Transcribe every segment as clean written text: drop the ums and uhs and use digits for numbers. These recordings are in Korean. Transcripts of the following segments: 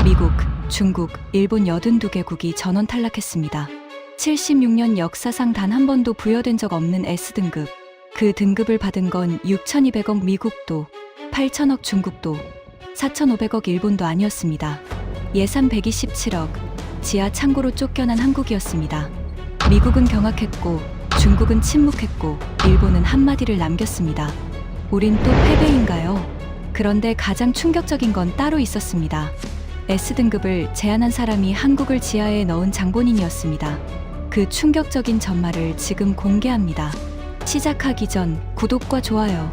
미국, 중국, 일본 82개국이 전원 탈락했습니다. 76년 역사상 단 한 번도 부여된 적 없는 S등급. 그 등급을 받은 건 6,200억 미국도, 8천억 중국도, 4,500억 일본도 아니었습니다. 예산 127억, 지하 창고로 쫓겨난 한국이었습니다. 미국은 경악했고, 중국은 침묵했고, 일본은 한마디를 남겼습니다. 우린 또 패배인가요? 그런데 가장 충격적인 건 따로 있었습니다. S등급을 제안한 사람이 한국을 지하에 넣은 장본인이었습니다. 그 충격적인 전말을 지금 공개합니다. 시작하기 전 구독과 좋아요,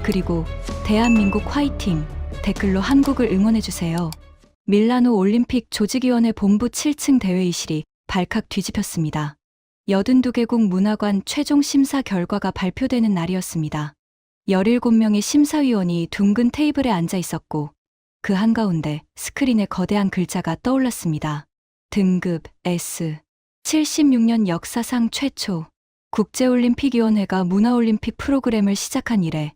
그리고 대한민국 화이팅! 댓글로 한국을 응원해주세요. 밀라노 올림픽 조직위원회 본부 7층 대회의실이 발칵 뒤집혔습니다. 82개국 문화관 최종 심사 결과가 발표되는 날이었습니다. 17명의 심사위원이 둥근 테이블에 앉아 있었고, 그 한가운데 스크린에 거대한 글자가 떠올랐습니다. 등급 S. 76년 역사상 최초 국제올림픽위원회가 문화올림픽 프로그램을 시작한 이래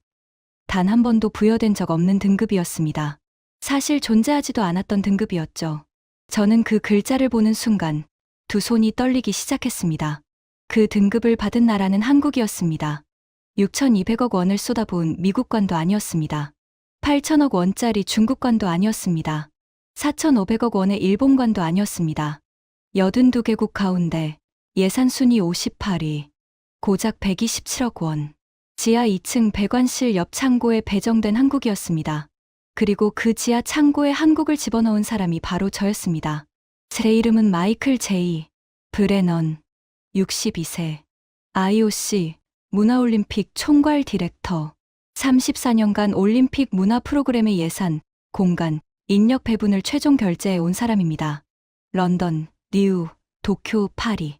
단 한 번도 부여된 적 없는 등급이었습니다. 사실 존재하지도 않았던 등급이었죠. 저는 그 글자를 보는 순간 두 손이 떨리기 시작했습니다. 그 등급을 받은 나라는 한국이었습니다. 6,200억 원을 쏟아부은 미국관도 아니었습니다. 8천억 원짜리 중국관도 아니었습니다. 4,500억 원의 일본관도 아니었습니다. 82개국 가운데 예산 순위 58위, 고작 127억 원. 지하 2층 배관실 옆 창고에 배정된 한국이었습니다. 그리고 그 지하 창고에 한국을 집어넣은 사람이 바로 저였습니다. 제 이름은 마이클 제이 브레넌, 62세, IOC 문화올림픽 총괄 디렉터. 34년간 올림픽 문화 프로그램의 예산, 공간, 인력 배분을 최종 결제해 온 사람입니다. 런던, 리우, 도쿄, 파리.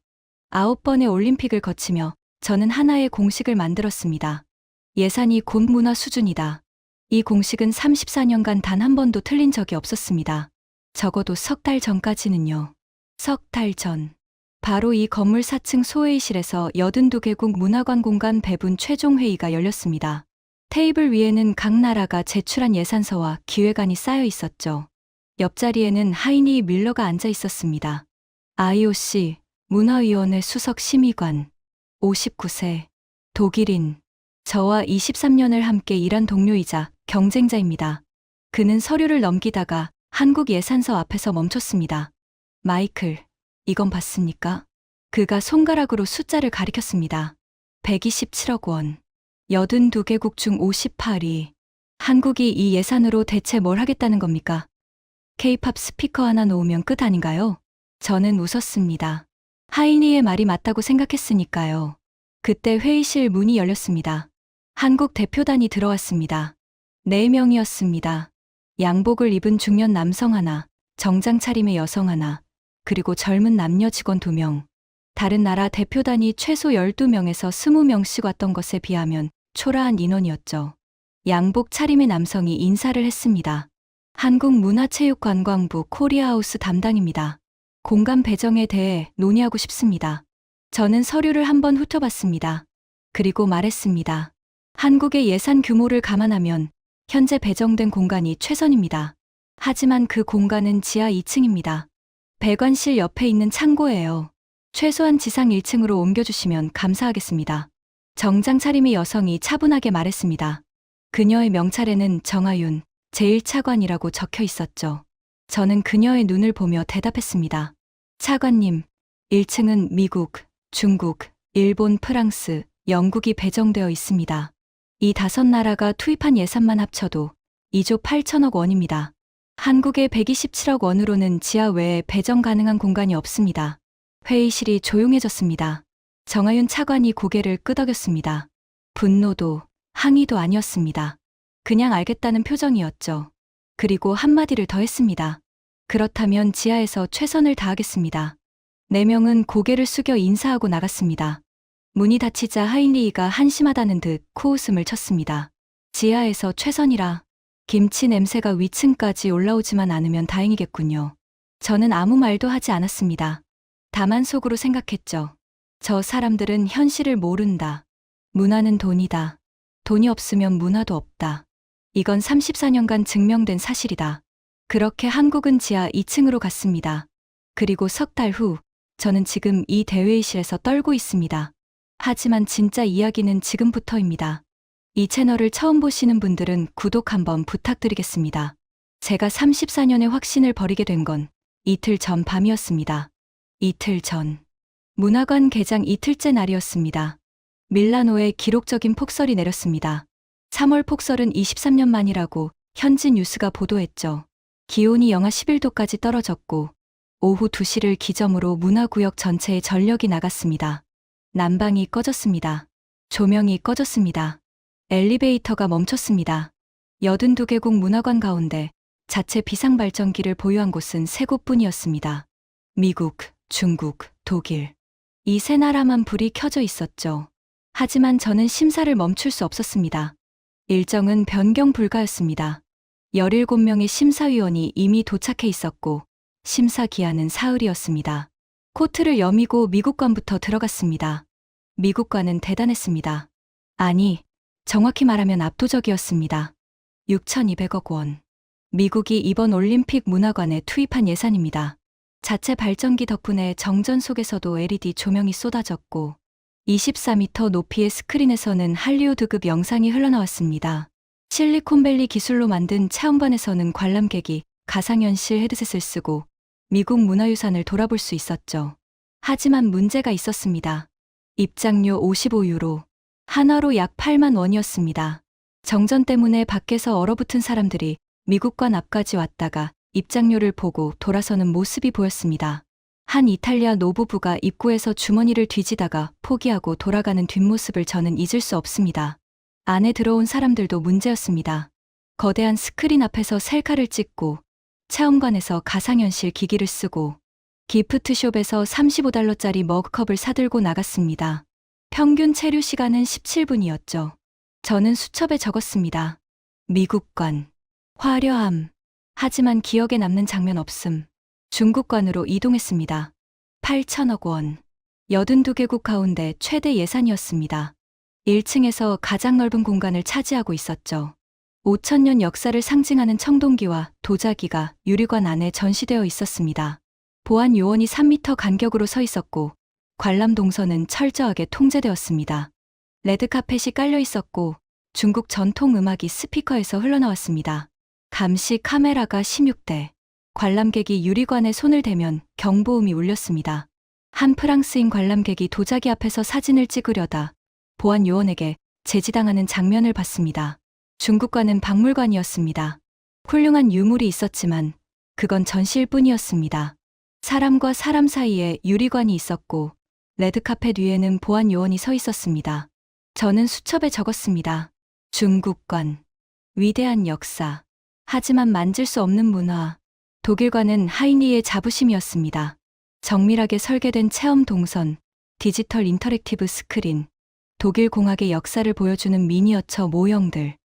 9번의 올림픽을 거치며 저는 하나의 공식을 만들었습니다. 예산이 곧 문화 수준이다. 이 공식은 34년간 단 한 번도 틀린 적이 없었습니다. 적어도 석 달 전까지는요. 석 달 전. 바로 이 건물 4층 소회의실에서 82개국 문화관 공간 배분 최종 회의가 열렸습니다. 테이블 위에는 각 나라가 제출한 예산서와 기획안이 쌓여 있었죠. 옆자리에는 하이니 밀러가 앉아 있었습니다. IOC 문화위원회 수석 심의관, 59세, 독일인. 저와 23년을 함께 일한 동료이자 경쟁자입니다. 그는 서류를 넘기다가 한국 예산서 앞에서 멈췄습니다. 마이클, 이건 봤습니까? 그가 손가락으로 숫자를 가리켰습니다. 127억 원. 82개국 중 58위. 한국이 이 예산으로 대체 뭘 하겠다는 겁니까? K-팝 스피커 하나 놓으면 끝 아닌가요? 저는 웃었습니다. 하이니의 말이 맞다고 생각했으니까요. 그때 회의실 문이 열렸습니다. 한국 대표단이 들어왔습니다. 4명이었습니다. 양복을 입은 중년 남성 하나, 정장 차림의 여성 하나, 그리고 젊은 남녀 직원 2명. 다른 나라 대표단이 최소 12명에서 20명씩 왔던 것에 비하면 초라한 인원이었죠. 양복 차림의 남성이 인사를 했습니다. 한국문화체육관광부 코리아하우스 담당입니다. 공간 배정에 대해 논의하고 싶습니다. 저는 서류를 한번 훑어봤습니다. 그리고 말했습니다. 한국의 예산 규모를 감안하면 현재 배정된 공간이 최선입니다. 하지만 그 공간은 지하 2층입니다. 배관실 옆에 있는 창고예요. 최소한 지상 1층으로 옮겨주시면 감사하겠습니다. 정장 차림의 여성이 차분하게 말했습니다. 그녀의 명찰에는 정하윤 제1차관이라고 적혀 있었죠. 저는 그녀의 눈을 보며 대답했습니다. 차관님, 1층은 미국, 중국, 일본, 프랑스, 영국이 배정되어 있습니다. 이 5나라가 투입한 예산만 합쳐도 2조 8천억 원입니다. 한국의 127억 원으로는 지하 외에 배정 가능한 공간이 없습니다. 회의실이 조용해졌습니다. 정하윤 차관이 고개를 끄덕였습니다. 분노도 항의도 아니었습니다. 그냥 알겠다는 표정이었죠. 그리고 한마디를 더 했습니다. 그렇다면 지하에서 최선을 다하겠습니다. 4명은 고개를 숙여 인사하고 나갔습니다. 문이 닫히자 하인리히가 한심하다는 듯 코웃음을 쳤습니다. 지하에서 최선이라. 김치 냄새가 위층까지 올라오지만 않으면 다행이겠군요. 저는 아무 말도 하지 않았습니다. 다만 속으로 생각했죠. 저 사람들은 현실을 모른다. 문화는 돈이다. 돈이 없으면 문화도 없다. 이건 34년간 증명된 사실이다. 그렇게 한국은 지하 2층으로 갔습니다. 그리고 석 달 후, 저는 지금 이 대회의실에서 떨고 있습니다. 하지만 진짜 이야기는 지금부터입니다. 이 채널을 처음 보시는 분들은 구독 한번 부탁드리겠습니다. 제가 34년의 확신을 버리게 된 건 이틀 전 밤이었습니다. 이틀 전. 문화관 개장 이틀째 날이었습니다. 밀라노에 기록적인 폭설이 내렸습니다. 3월 폭설은 23년 만이라고 현지 뉴스가 보도했죠. 기온이 영하 11도까지 떨어졌고 오후 2시를 기점으로 문화구역 전체에 전력이 나갔습니다. 난방이 꺼졌습니다. 조명이 꺼졌습니다. 엘리베이터가 멈췄습니다. 82개국 문화관 가운데 자체 비상발전기를 보유한 곳은 3곳뿐이었습니다. 미국, 중국, 독일. 이 세 나라만 불이 켜져 있었죠. 하지만 저는 심사를 멈출 수 없었습니다. 일정은 변경 불가였습니다. 17명의 심사위원이 이미 도착해 있었고 심사 기한은 사흘이었습니다. 코트를 여미고 미국관부터 들어갔습니다. 미국관은 대단했습니다. 아니, 정확히 말하면 압도적이었습니다. 6,200억 원. 미국이 이번 올림픽 문화관에 투입한 예산입니다. 자체 발전기 덕분에 정전 속에서도 LED 조명이 쏟아졌고 24m 높이의 스크린에서는 할리우드급 영상이 흘러나왔습니다. 실리콘밸리 기술로 만든 체험관에서는 관람객이 가상현실 헤드셋을 쓰고 미국 문화유산을 돌아볼 수 있었죠. 하지만 문제가 있었습니다. 입장료 55유로, 한화로 약 8만 원이었습니다. 정전 때문에 밖에서 얼어붙은 사람들이 미국관 앞까지 왔다가 입장료를 보고 돌아서는 모습이 보였습니다. 한 이탈리아 노부부가 입구에서 주머니를 뒤지다가 포기하고 돌아가는 뒷모습을 저는 잊을 수 없습니다. 안에 들어온 사람들도 문제였습니다. 거대한 스크린 앞에서 셀카를 찍고 체험관에서 가상현실 기기를 쓰고 기프트숍에서 35달러짜리 머그컵을 사들고 나갔습니다. 평균 체류 시간은 17분이었죠. 저는 수첩에 적었습니다. 미국관. 화려함. 하지만 기억에 남는 장면 없음. 중국관으로 이동했습니다. 8천억 원. 82개국 가운데 최대 예산이었습니다. 1층에서 가장 넓은 공간을 차지하고 있었죠. 5,000년 역사를 상징하는 청동기와 도자기가 유리관 안에 전시되어 있었습니다. 보안 요원이 3m 간격으로 서 있었고 관람 동선은 철저하게 통제되었습니다. 레드카펫이 깔려 있었고 중국 전통 음악이 스피커에서 흘러나왔습니다. 감시 카메라가 16대. 관람객이 유리관에 손을 대면 경보음이 울렸습니다. 한 프랑스인 관람객이 도자기 앞에서 사진을 찍으려다 보안 요원에게 제지당하는 장면을 봤습니다. 중국관은 박물관이었습니다. 훌륭한 유물이 있었지만 그건 전시일 뿐이었습니다. 사람과 사람 사이에 유리관이 있었고 레드카펫 위에는 보안 요원이 서 있었습니다. 저는 수첩에 적었습니다. 중국관. 위대한 역사. 하지만 만질 수 없는 문화. 독일관은 하이니의 자부심이었습니다. 정밀하게 설계된 체험 동선, 디지털 인터랙티브 스크린, 독일 공학의 역사를 보여주는 미니어처 모형들.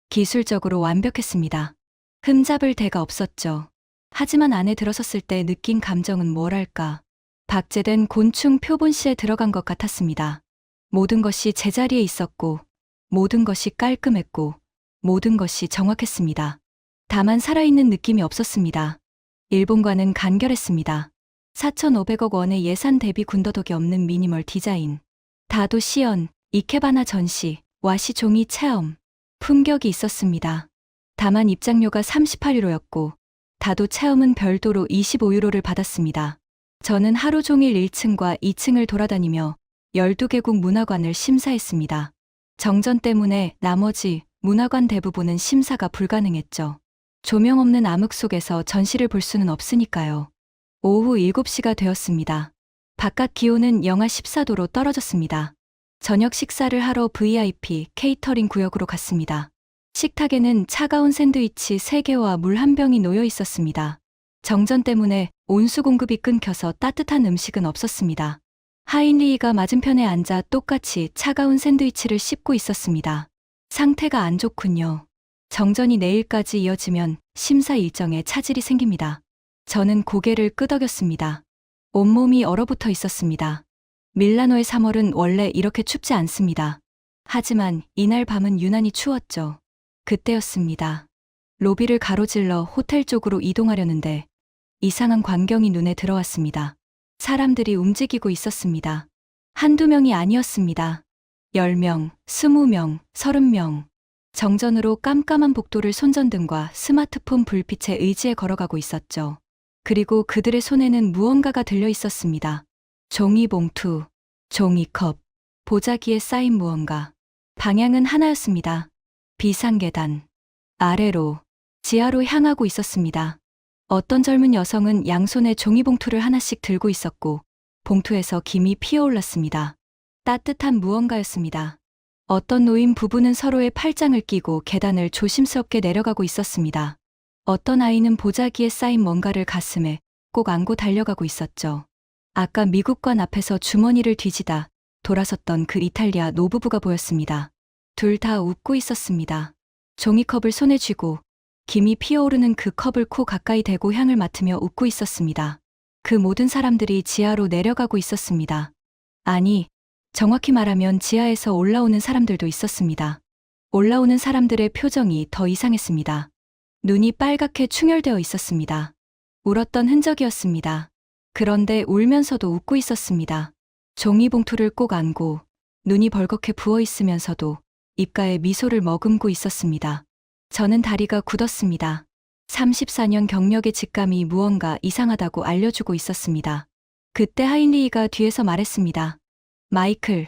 기술적으로 완벽했습니다. 흠잡을 데가 없었죠. 하지만 안에 들어섰을 때 느낀 감정은 뭐랄까. 박제된 곤충 표본실에 들어간 것 같았습니다. 모든 것이 제자리에 있었고, 모든 것이 깔끔했고, 모든 것이 정확했습니다. 다만 살아있는 느낌이 없었습니다. 일본과는 간결했습니다. 4,500억 원의 예산 대비 군더더기 없는 미니멀 디자인. 다도 시연, 이케바나 전시, 와시 종이 체험. 품격이 있었습니다. 다만 입장료가 38유로였고 다도 체험은 별도로 25유로를 받았습니다. 저는 하루 종일 1층과 2층을 돌아다니며 12개국 문화관을 심사했습니다. 정전 때문에 나머지 문화관 대부분은 심사가 불가능했죠. 조명 없는 암흑 속에서 전시를 볼 수는 없으니까요. 오후 7시가 되었습니다. 바깥 기온은 영하 14도로 떨어졌습니다. 저녁 식사를 하러 VIP 케이터링 구역으로 갔습니다. 식탁에는 차가운 샌드위치 3개와 물 한 병이 놓여 있었습니다. 정전 때문에 온수 공급이 끊겨서 따뜻한 음식은 없었습니다. 하인리히가 맞은편에 앉아 똑같이 차가운 샌드위치를 씹고 있었습니다. 상태가 안 좋군요. 정전이 내일까지 이어지면 심사 일정에 차질이 생깁니다. 저는 고개를 끄덕였습니다. 온몸이 얼어붙어 있었습니다. 밀라노의 3월은 원래 이렇게 춥지 않습니다. 하지만 이날 밤은 유난히 추웠죠. 그때였습니다. 로비를 가로질러 호텔 쪽으로 이동하려는데 이상한 광경이 눈에 들어왔습니다. 사람들이 움직이고 있었습니다. 한두 명이 아니었습니다. 10명, 20명, 30명. 정전으로 깜깜한 복도를 손전등과 스마트폰 불빛에 의지해 걸어가고 있었죠. 그리고 그들의 손에는 무언가가 들려 있었습니다. 종이봉투, 종이컵, 보자기에 쌓인 무언가. 방향은 하나였습니다. 비상계단. 아래로, 지하로 향하고 있었습니다. 어떤 젊은 여성은 양손에 종이봉투를 하나씩 들고 있었고, 봉투에서 김이 피어올랐습니다. 따뜻한 무언가였습니다. 어떤 노인 부부는 서로의 팔짱을 끼고 계단을 조심스럽게 내려가고 있었습니다. 어떤 아이는 보자기에 쌓인 뭔가를 가슴에 꼭 안고 달려가고 있었죠. 아까 미국관 앞에서 주머니를 뒤지다 돌아섰던 그 이탈리아 노부부가 보였습니다. 둘 다 웃고 있었습니다. 종이컵을 손에 쥐고 김이 피어오르는 그 컵을 코 가까이 대고 향을 맡으며 웃고 있었습니다. 그 모든 사람들이 지하로 내려가고 있었습니다. 아니, 정확히 말하면 지하에서 올라오는 사람들도 있었습니다. 올라오는 사람들의 표정이 더 이상했습니다. 눈이 빨갛게 충혈되어 있었습니다. 울었던 흔적이었습니다. 그런데 울면서도 웃고 있었습니다. 종이봉투를 꼭 안고 눈이 벌겋게 부어 있으면서도 입가에 미소를 머금고 있었습니다. 저는 다리가 굳었습니다. 34년 경력의 직감이 무언가 이상하다고 알려주고 있었습니다. 그때 하인리히가 뒤에서 말했습니다. 마이클,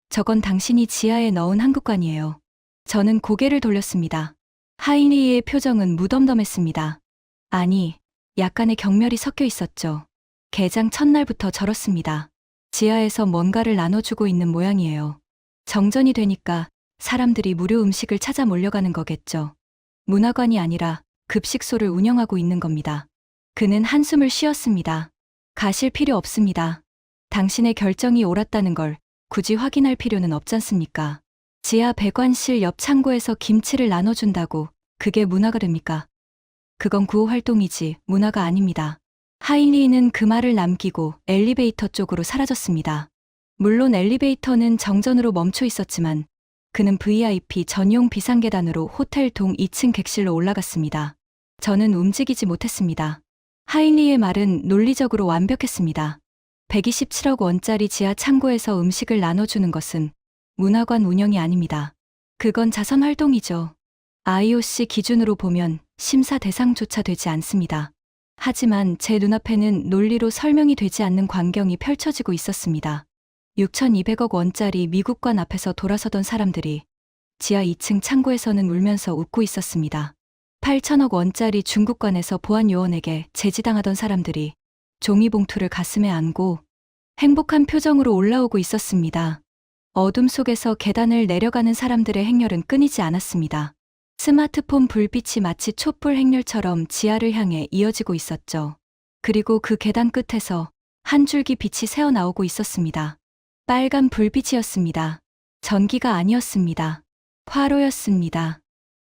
저건 당신이 지하에 넣은 한국관이에요. 저는 고개를 돌렸습니다. 하인리히의 표정은 무덤덤했습니다. 아니, 약간의 경멸이 섞여 있었죠. 개장 첫날부터 저렇습니다. 지하에서 뭔가를 나눠주고 있는 모양이에요. 정전이 되니까 사람들이 무료 음식을 찾아 몰려가는 거겠죠. 문화관이 아니라 급식소를 운영하고 있는 겁니다. 그는 한숨을 쉬었습니다. 가실 필요 없습니다. 당신의 결정이 옳았다는 걸 굳이 확인할 필요는 없잖습니까? 지하 배관실 옆 창고에서 김치를 나눠준다고 그게 문화가 됩니까? 그건 구호 활동이지 문화가 아닙니다. 하인리히는 그 말을 남기고 엘리베이터 쪽으로 사라졌습니다. 물론 엘리베이터는 정전으로 멈춰 있었지만 그는 VIP 전용 비상계단으로 호텔 동 2층 객실로 올라갔습니다. 저는 움직이지 못했습니다. 하인리히의 말은 논리적으로 완벽했습니다. 127억 원짜리 지하 창고에서 음식을 나눠주는 것은 문화관 운영이 아닙니다. 그건 자선 활동이죠. IOC 기준으로 보면 심사 대상조차 되지 않습니다. 하지만 제 눈앞에는 논리로 설명이 되지 않는 광경이 펼쳐지고 있었습니다. 6,200억 원짜리 미국관 앞에서 돌아서던 사람들이 지하 2층 창고에서는 울면서 웃고 있었습니다. 8천억 원짜리 중국관에서 보안요원에게 제지당하던 사람들이 종이봉투를 가슴에 안고 행복한 표정으로 올라오고 있었습니다. 어둠 속에서 계단을 내려가는 사람들의 행렬은 끊이지 않았습니다. 스마트폰 불빛이 마치 촛불 행렬처럼 지하를 향해 이어지고 있었죠. 그리고 그 계단 끝에서 한 줄기 빛이 새어나오고 있었습니다. 빨간 불빛이었습니다. 전기가 아니었습니다. 화로였습니다.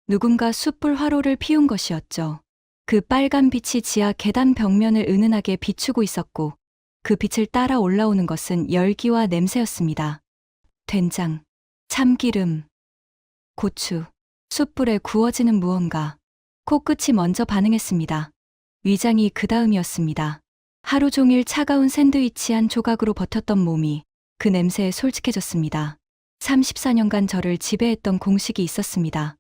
누군가 숯불 화로를 피운 것이었죠. 그 빨간 빛이 지하 계단 벽면을 은은하게 비추고 있었고 그 빛을 따라 올라오는 것은 열기와 냄새였습니다. 된장, 참기름, 고추, 숯불에 구워지는 무언가. 코끝이 먼저 반응했습니다. 위장이 그 다음이었습니다. 하루 종일 차가운 샌드위치 한 조각으로 버텼던 몸이 그 냄새에 솔직해졌습니다. 34년간 저를 지배했던 공식이 있었습니다.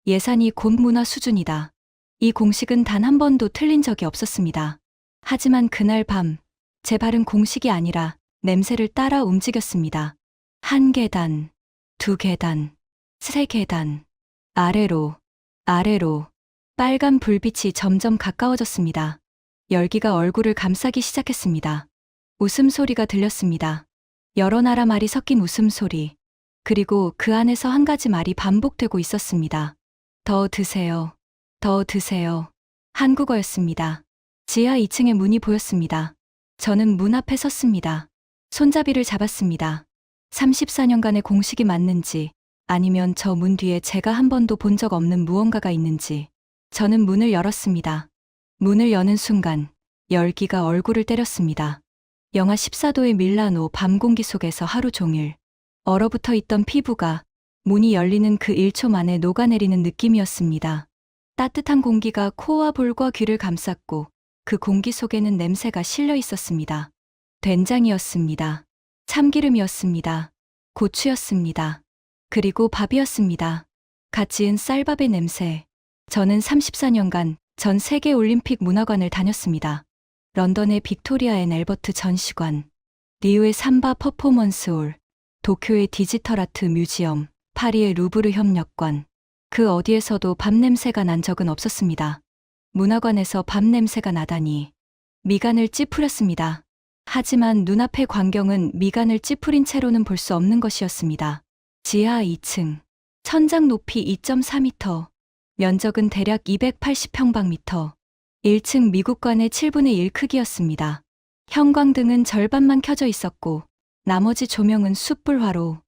예산이 곧 문화 수준이다. 이 공식은 단 한 번도 틀린 적이 없었습니다. 하지만 그날 밤, 제 발은 공식이 아니라 냄새를 따라 움직였습니다. 한 계단, 두 계단, 세 계단, 아래로, 아래로, 빨간 불빛이 점점 가까워졌습니다. 열기가 얼굴을 감싸기 시작했습니다. 웃음소리가 들렸습니다. 여러 나라 말이 섞인 웃음소리. 그리고 그 안에서 한 가지 말이 반복되고 있었습니다. 더 드세요. 더 드세요. 한국어였습니다. 지하 2층의 문이 보였습니다. 저는 문 앞에 섰습니다. 손잡이를 잡았습니다. 34년간의 공식이 맞는지 아니면 저 문 뒤에 제가 한 번도 본 적 없는 무언가가 있는지. 저는 문을 열었습니다. 문을 여는 순간 열기가 얼굴을 때렸습니다. 영하 14도의 밀라노 밤 공기 속에서 하루 종일 얼어붙어 있던 피부가 문이 열리는 그 1초 만에 녹아내리는 느낌이었습니다. 따뜻한 공기가 코와 볼과 귀를 감쌌고 그 공기 속에는 냄새가 실려 있었습니다. 된장이었습니다. 참기름이었습니다. 고추였습니다. 그리고 밥이었습니다. 갓 지은 쌀밥의 냄새. 저는 34년간 전 세계 올림픽 문화관을 다녔습니다. 런던의 빅토리아 앤 앨버트 전시관, 리우의 삼바 퍼포먼스홀, 도쿄의 디지털 아트 뮤지엄, 파리의 루브르 협력관. 그 어디에서도 밥 냄새가 난 적은 없었습니다. 문화관에서 밥 냄새가 나다니. 미간을 찌푸렸습니다. 하지만 눈앞의 광경은 미간을 찌푸린 채로는 볼 수 없는 것이었습니다. 지하 2층. 천장 높이 2.4m. 면적은 대략 280평방미터. 1층 미국관의 7분의 1 크기였습니다. 형광등은 절반만 켜져 있었고 나머지 조명은 숯불화로.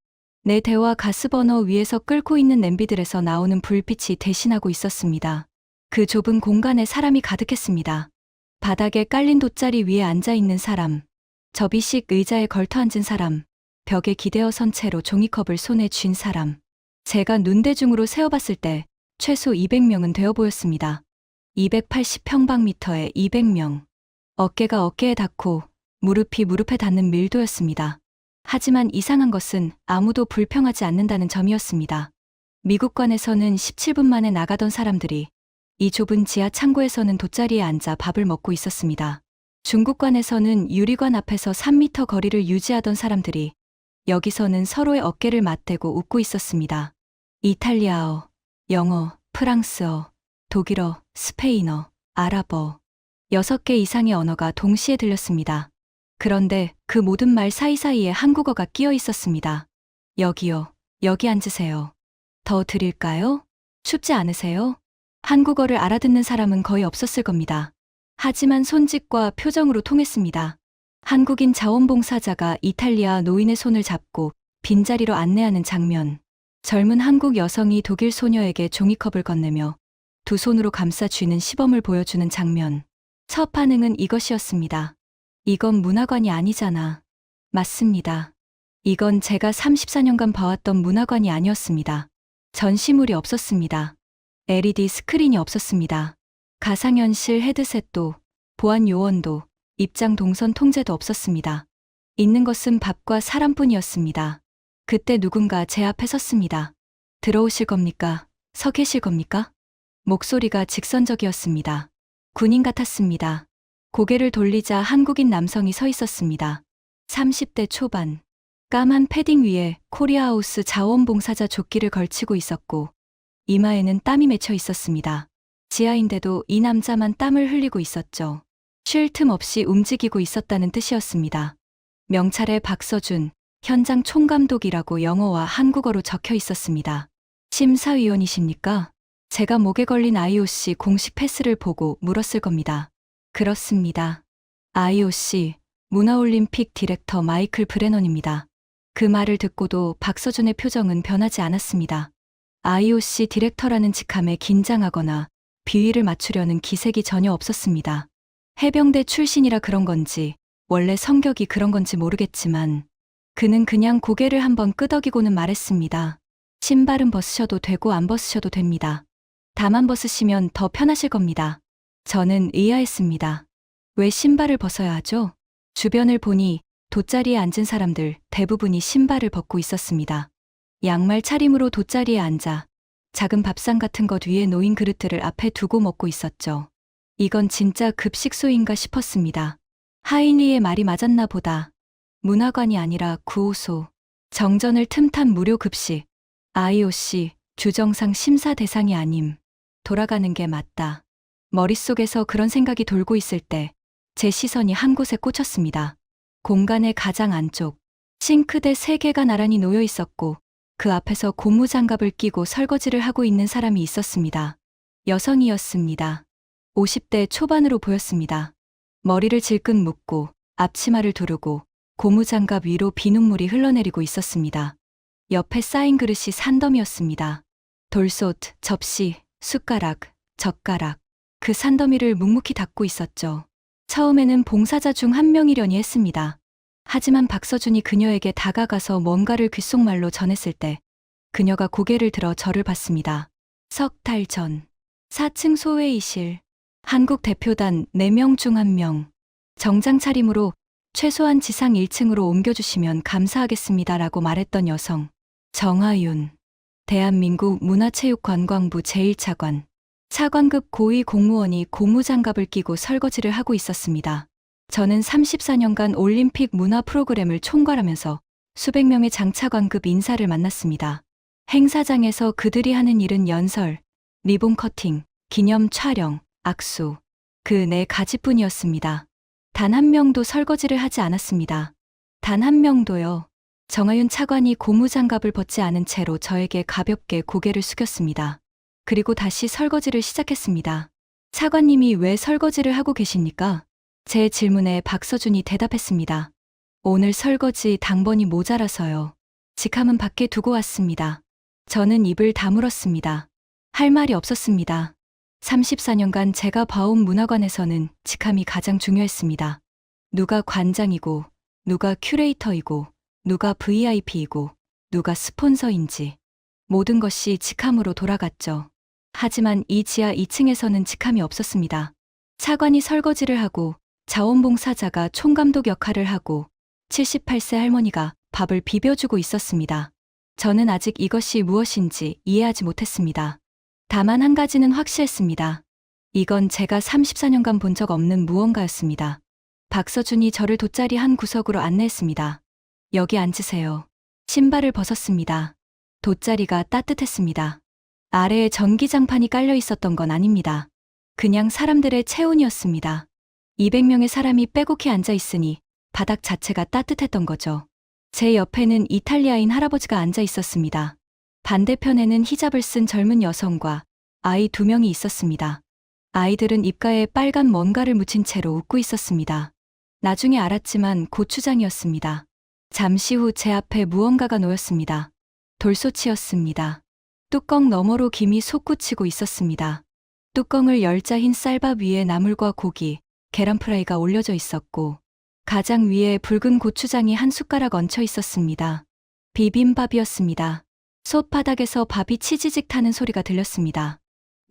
내 대와 가스버너 위에서 끓고 있는 냄비들에서 나오는 불빛이 대신하고 있었습니다. 그 좁은 공간에 사람이 가득했습니다. 바닥에 깔린 돗자리 위에 앉아있는 사람, 접이식 의자에 걸터앉은 사람, 벽에 기대어 선 채로 종이컵을 손에 쥔 사람. 제가 눈대중으로 세어봤을 때 최소 200명은 되어 보였습니다. 280평방미터에 200명. 어깨가 어깨에 닿고 무릎이 무릎에 닿는 밀도였습니다. 하지만 이상한 것은 아무도 불평하지 않는다는 점이었습니다. 미국관에서는 17분 만에 나가던 사람들이 이 좁은 지하 창고에서는 돗자리에 앉아 밥을 먹고 있었습니다. 중국관에서는 유리관 앞에서 3m 거리를 유지하던 사람들이 여기서는 서로의 어깨를 맞대고 웃고 있었습니다. 이탈리아어, 영어, 프랑스어, 독일어, 스페인어, 아랍어. 6개 이상의 언어가 동시에 들렸습니다. 그런데 그 모든 말 사이사이에 한국어가 끼어 있었습니다. 여기요, 여기 앉으세요. 더 드릴까요? 춥지 않으세요? 한국어를 알아듣는 사람은 거의 없었을 겁니다. 하지만 손짓과 표정으로 통했습니다. 한국인 자원봉사자가 이탈리아 노인의 손을 잡고 빈자리로 안내하는 장면. 젊은 한국 여성이 독일 소녀에게 종이컵을 건네며 두 손으로 감싸 쥐는 시범을 보여주는 장면. 첫 반응은 이것이었습니다. 이건 문화관이 아니잖아. 맞습니다. 이건 제가 34년간 봐왔던 문화관이 아니었습니다. 전시물이 없었습니다. LED 스크린이 없었습니다. 가상현실 헤드셋도, 보안 요원도, 입장 동선 통제도 없었습니다. 있는 것은 밥과 사람뿐이었습니다. 그때 누군가 제 앞에 섰습니다. 들어오실 겁니까? 서 계실 겁니까? 목소리가 직선적이었습니다. 군인 같았습니다. 고개를 돌리자 한국인 남성이 서 있었습니다. 30대 초반. 까만 패딩 위에 코리아하우스 자원봉사자 조끼를 걸치고 있었고 이마에는 땀이 맺혀 있었습니다. 지하인데도 이 남자만 땀을 흘리고 있었죠. 쉴 틈 없이 움직이고 있었다는 뜻이었습니다. 명찰에 박서준, 현장 총감독이라고 영어와 한국어로 적혀 있었습니다. 심사위원이십니까? 제가 목에 걸린 IOC 공식 패스를 보고 물었을 겁니다. 그렇습니다. IOC, 문화올림픽 디렉터 마이클 브레넌입니다. 그 말을 듣고도 박서준의 표정은 변하지 않았습니다. IOC 디렉터라는 직함에 긴장하거나 비위를 맞추려는 기색이 전혀 없었습니다. 해병대 출신이라 그런 건지 원래 성격이 그런 건지 모르겠지만 그는 그냥 고개를 한번 끄덕이고는 말했습니다. 신발은 벗으셔도 되고 안 벗으셔도 됩니다. 다만 벗으시면 더 편하실 겁니다. 저는 의아했습니다. 왜 신발을 벗어야 하죠? 주변을 보니 돗자리에 앉은 사람들 대부분이 신발을 벗고 있었습니다. 양말 차림으로 돗자리에 앉아 작은 밥상 같은 것 위에 놓인 그릇들을 앞에 두고 먹고 있었죠. 이건 진짜 급식소인가 싶었습니다. 하인리의 말이 맞았나 보다. 문화관이 아니라 구호소. 정전을 틈탄 무료 급식. IOC, 규정상 심사 대상이 아님. 돌아가는 게 맞다. 머릿속에서 그런 생각이 돌고 있을 때 제 시선이 한 곳에 꽂혔습니다. 공간의 가장 안쪽. 싱크대 3개가 나란히 놓여 있었고 그 앞에서 고무장갑을 끼고 설거지를 하고 있는 사람이 있었습니다. 여성이었습니다. 50대 초반으로 보였습니다. 머리를 질끈 묶고 앞치마를 두르고 고무장갑 위로 비눗물이 흘러내리고 있었습니다. 옆에 쌓인 그릇이 산더미였습니다. 돌솥, 접시, 숟가락, 젓가락. 그 산더미를 묵묵히 닦고 있었죠. 처음에는 봉사자 중 한 명이려니 했습니다. 하지만 박서준이 그녀에게 다가가서 뭔가를 귓속말로 전했을 때 그녀가 고개를 들어 저를 봤습니다. 3달 전 4층 소회의실. 한국 대표단 4명 중 1명. 정장 차림으로 최소한 지상 1층으로 옮겨주시면 감사하겠습니다라고 말했던 여성. 정하윤. 대한민국 문화체육관광부 제1차관. 차관급 고위 공무원이 고무장갑을 끼고 설거지를 하고 있었습니다. 저는 34년간 올림픽 문화 프로그램을 총괄하면서 수백 명의 장차관급 인사를 만났습니다. 행사장에서 그들이 하는 일은 연설, 리본 커팅, 기념 촬영, 악수. 그 4가지뿐이었습니다. 단 한 명도 설거지를 하지 않았습니다. 단 한 명도요. 정하윤 차관이 고무장갑을 벗지 않은 채로 저에게 가볍게 고개를 숙였습니다. 그리고 다시 설거지를 시작했습니다. 차관님이 왜 설거지를 하고 계십니까? 제 질문에 박서준이 대답했습니다. 오늘 설거지 당번이 모자라서요. 직함은 밖에 두고 왔습니다. 저는 입을 다물었습니다. 할 말이 없었습니다. 34년간 제가 봐온 문화관에서는 직함이 가장 중요했습니다. 누가 관장이고, 누가 큐레이터이고, 누가 VIP이고, 누가 스폰서인지 모든 것이 직함으로 돌아갔죠. 하지만 이 지하 2층에서는 직함이 없었습니다. 차관이 설거지를 하고 자원봉사자가 총감독 역할을 하고 78세 할머니가 밥을 비벼주고 있었습니다. 저는 아직 이것이 무엇인지 이해하지 못했습니다. 다만 한 가지는 확실했습니다. 이건 제가 34년간 본 적 없는 무언가였습니다. 박서준이 저를 돗자리 한 구석으로 안내했습니다. 여기 앉으세요. 신발을 벗었습니다. 돗자리가 따뜻했습니다. 아래에 전기장판이 깔려 있었던 건 아닙니다. 그냥 사람들의 체온이었습니다. 200명의 사람이 빼곡히 앉아 있으니 바닥 자체가 따뜻했던 거죠. 제 옆에는 이탈리아인 할아버지가 앉아 있었습니다. 반대편에는 히잡을 쓴 젊은 여성과 아이 2명이 있었습니다. 아이들은 입가에 빨간 뭔가를 묻힌 채로 웃고 있었습니다. 나중에 알았지만 고추장이었습니다. 잠시 후 제 앞에 무언가가 놓였습니다. 돌솥이었습니다. 뚜껑 너머로 김이 솟구치고 있었습니다. 뚜껑을 열자 흰 쌀밥 위에 나물과 고기, 계란 프라이가 올려져 있었고 가장 위에 붉은 고추장이 한 숟가락 얹혀 있었습니다. 비빔밥이었습니다. 솥바닥에서 밥이 치지직 타는 소리가 들렸습니다.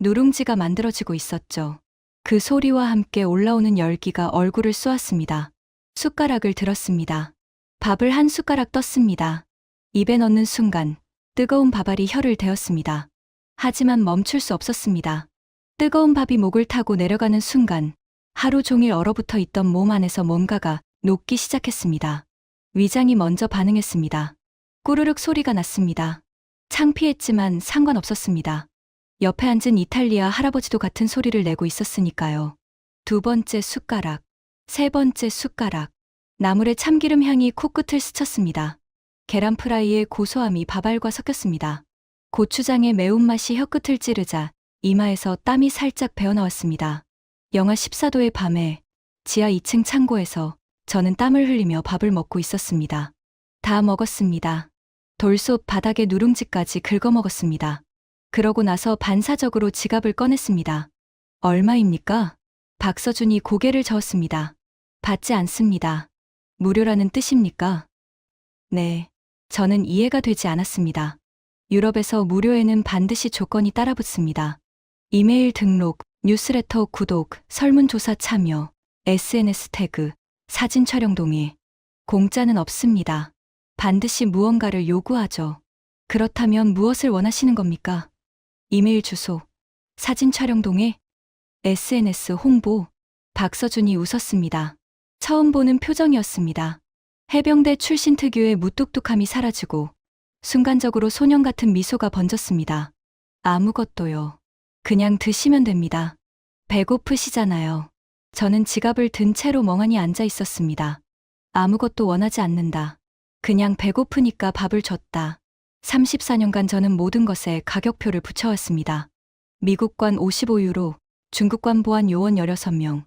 누룽지가 만들어지고 있었죠. 그 소리와 함께 올라오는 열기가 얼굴을 쏘았습니다. 숟가락을 들었습니다. 밥을 한 숟가락 떴습니다. 입에 넣는 순간 뜨거운 밥알이 혀를 데웠습니다. 하지만 멈출 수 없었습니다. 뜨거운 밥이 목을 타고 내려가는 순간 하루 종일 얼어붙어 있던 몸 안에서 뭔가가 녹기 시작했습니다. 위장이 먼저 반응했습니다. 꾸르륵 소리가 났습니다. 창피했지만 상관없었습니다. 옆에 앉은 이탈리아 할아버지도 같은 소리를 내고 있었으니까요. 2번째 숟가락, 3번째 숟가락. 나물의 참기름 향이 코끝을 스쳤습니다. 계란 프라이의 고소함이 밥알과 섞였습니다. 고추장의 매운맛이 혀끝을 찌르자 이마에서 땀이 살짝 배어나왔습니다. 영하 14도의 밤에 지하 2층 창고에서 저는 땀을 흘리며 밥을 먹고 있었습니다. 다 먹었습니다. 돌솥 바닥에 누룽지까지 긁어먹었습니다. 그러고 나서 반사적으로 지갑을 꺼냈습니다. 얼마입니까? 박서준이 고개를 저었습니다. 받지 않습니다. 무료라는 뜻입니까? 네. 저는 이해가 되지 않았습니다. 유럽에서 무료에는 반드시 조건이 따라붙습니다. 이메일 등록, 뉴스레터 구독, 설문조사 참여, SNS 태그, 사진 촬영 동의. 공짜는 없습니다. 반드시 무언가를 요구하죠. 그렇다면 무엇을 원하시는 겁니까? 이메일 주소, 사진 촬영 동의, SNS 홍보. 박서준이 웃었습니다. 처음 보는 표정이었습니다. 해병대 출신 특유의 무뚝뚝함이 사라지고 순간적으로 소년 같은 미소가 번졌습니다. 아무것도요. 그냥 드시면 됩니다. 배고프시잖아요. 저는 지갑을 든 채로 멍하니 앉아 있었습니다. 아무것도 원하지 않는다. 그냥 배고프니까 밥을 줬다. 34년간 저는 모든 것에 가격표를 붙여왔습니다. 미국관 55유로, 중국관 보안 요원 16명,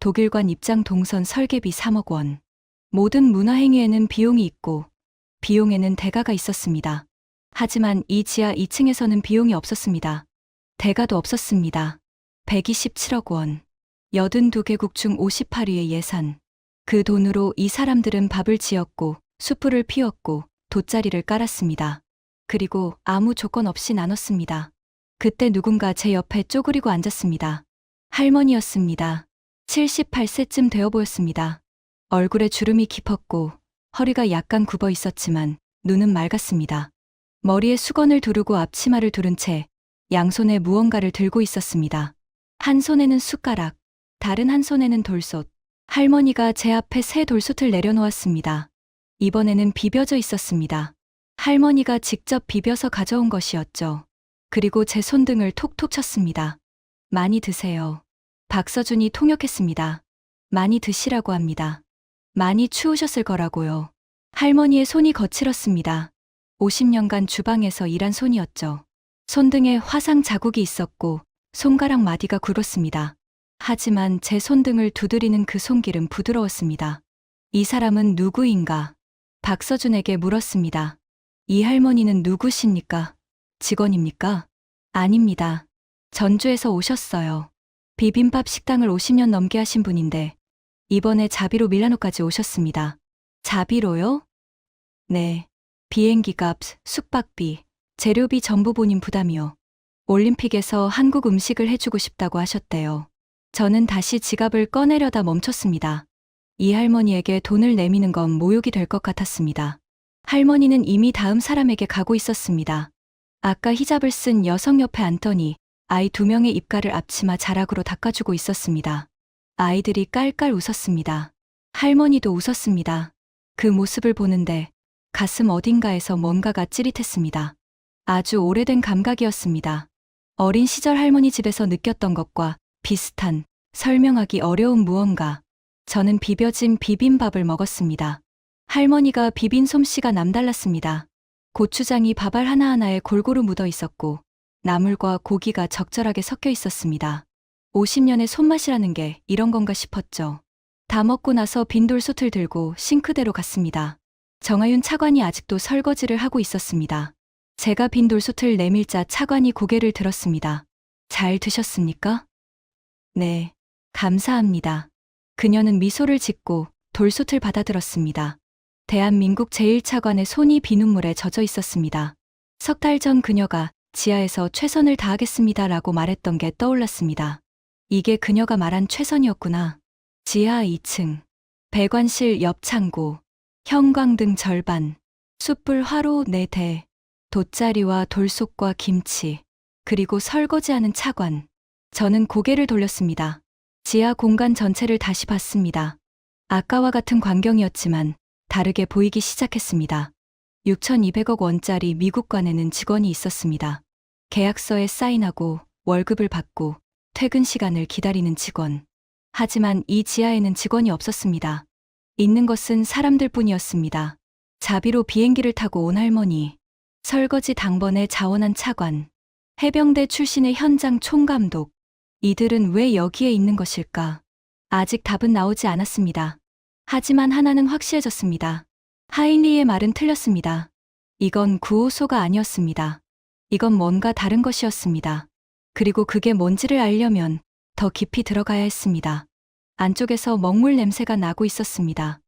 독일관 입장 동선 설계비 3억 원. 모든 문화행위에는 비용이 있고 비용에는 대가가 있었습니다. 하지만 이 지하 2층에서는 비용이 없었습니다. 대가도 없었습니다. 127억 원. 82개국 중 58위의 예산. 그 돈으로 이 사람들은 밥을 지었고 숯불을 피웠고 돗자리를 깔았습니다. 그리고 아무 조건 없이 나눴습니다. 그때 누군가 제 옆에 쪼그리고 앉았습니다. 할머니였습니다. 78세쯤 되어 보였습니다. 얼굴에 주름이 깊었고 허리가 약간 굽어 있었지만 눈은 맑았습니다. 머리에 수건을 두르고 앞치마를 두른 채 양손에 무언가를 들고 있었습니다. 한 손에는 숟가락, 다른 한 손에는 돌솥. 할머니가 제 앞에 새 돌솥을 내려놓았습니다. 이번에는 비벼져 있었습니다. 할머니가 직접 비벼서 가져온 것이었죠. 그리고 제 손등을 톡톡 쳤습니다. 많이 드세요. 박서준이 통역했습니다. 많이 드시라고 합니다. 많이 추우셨을 거라고요. 할머니의 손이 거칠었습니다. 50년간 주방에서 일한 손이었죠. 손등에 화상 자국이 있었고 손가락 마디가 굵었습니다. 하지만 제 손등을 두드리는 그 손길은 부드러웠습니다. 이 사람은 누구인가? 박서준에게 물었습니다. 이 할머니는 누구십니까? 직원입니까? 아닙니다. 전주에서 오셨어요. 비빔밥 식당을 50년 넘게 하신 분인데 이번에 자비로 밀라노까지 오셨습니다. 자비로요? 네. 비행기값, 숙박비, 재료비 전부 본인 부담이요. 올림픽에서 한국 음식을 해주고 싶다고 하셨대요. 저는 다시 지갑을 꺼내려다 멈췄습니다. 이 할머니에게 돈을 내미는 건 모욕이 될 것 같았습니다. 할머니는 이미 다음 사람에게 가고 있었습니다. 아까 히잡을 쓴 여성 옆에 앉더니 아이 2명의 입가를 앞치마 자락으로 닦아주고 있었습니다. 아이들이 깔깔 웃었습니다. 할머니도 웃었습니다. 그 모습을 보는데 가슴 어딘가에서 뭔가가 찌릿했습니다. 아주 오래된 감각이었습니다. 어린 시절 할머니 집에서 느꼈던 것과 비슷한, 설명하기 어려운 무언가. 저는 비벼진 비빔밥을 먹었습니다. 할머니가 비빈 솜씨가 남달랐습니다. 고추장이 밥알 하나하나에 골고루 묻어 있었고 나물과 고기가 적절하게 섞여 있었습니다. 50년의 손맛이라는 게 이런 건가 싶었죠. 다 먹고 나서 빈 돌솥을 들고 싱크대로 갔습니다. 정아윤 차관이 아직도 설거지를 하고 있었습니다. 제가 빈 돌솥을 내밀자 차관이 고개를 들었습니다. 잘 드셨습니까? 네, 감사합니다. 그녀는 미소를 짓고 돌솥을 받아들었습니다. 대한민국 제1차관의 손이 비눗물에 젖어 있었습니다. 석 달 전 그녀가 지하에서 최선을 다하겠습니다라고 말했던 게 떠올랐습니다. 이게 그녀가 말한 최선이었구나. 지하 2층, 배관실 옆 창고, 형광등 절반, 숯불 화로 4대, 돗자리와 돌솥과 김치, 그리고 설거지하는 차관. 저는 고개를 돌렸습니다. 지하 공간 전체를 다시 봤습니다. 아까와 같은 광경이었지만 다르게 보이기 시작했습니다. 6,200억 원짜리 미국관에는 직원이 있었습니다. 계약서에 사인하고 월급을 받고 퇴근 시간을 기다리는 직원. 하지만 이 지하에는 직원이 없었습니다. 있는 것은 사람들 뿐이었습니다. 자비로 비행기를 타고 온 할머니, 설거지 당번에 자원한 차관, 해병대 출신의 현장 총감독. 이들은 왜 여기에 있는 것일까? 아직 답은 나오지 않았습니다. 하지만 하나는 확실해졌습니다. 하인리의 말은 틀렸습니다. 이건 구호소가 아니었습니다. 이건 뭔가 다른 것이었습니다. 그리고 그게 뭔지를 알려면 더 깊이 들어가야 했습니다. 안쪽에서 먹물 냄새가 나고 있었습니다.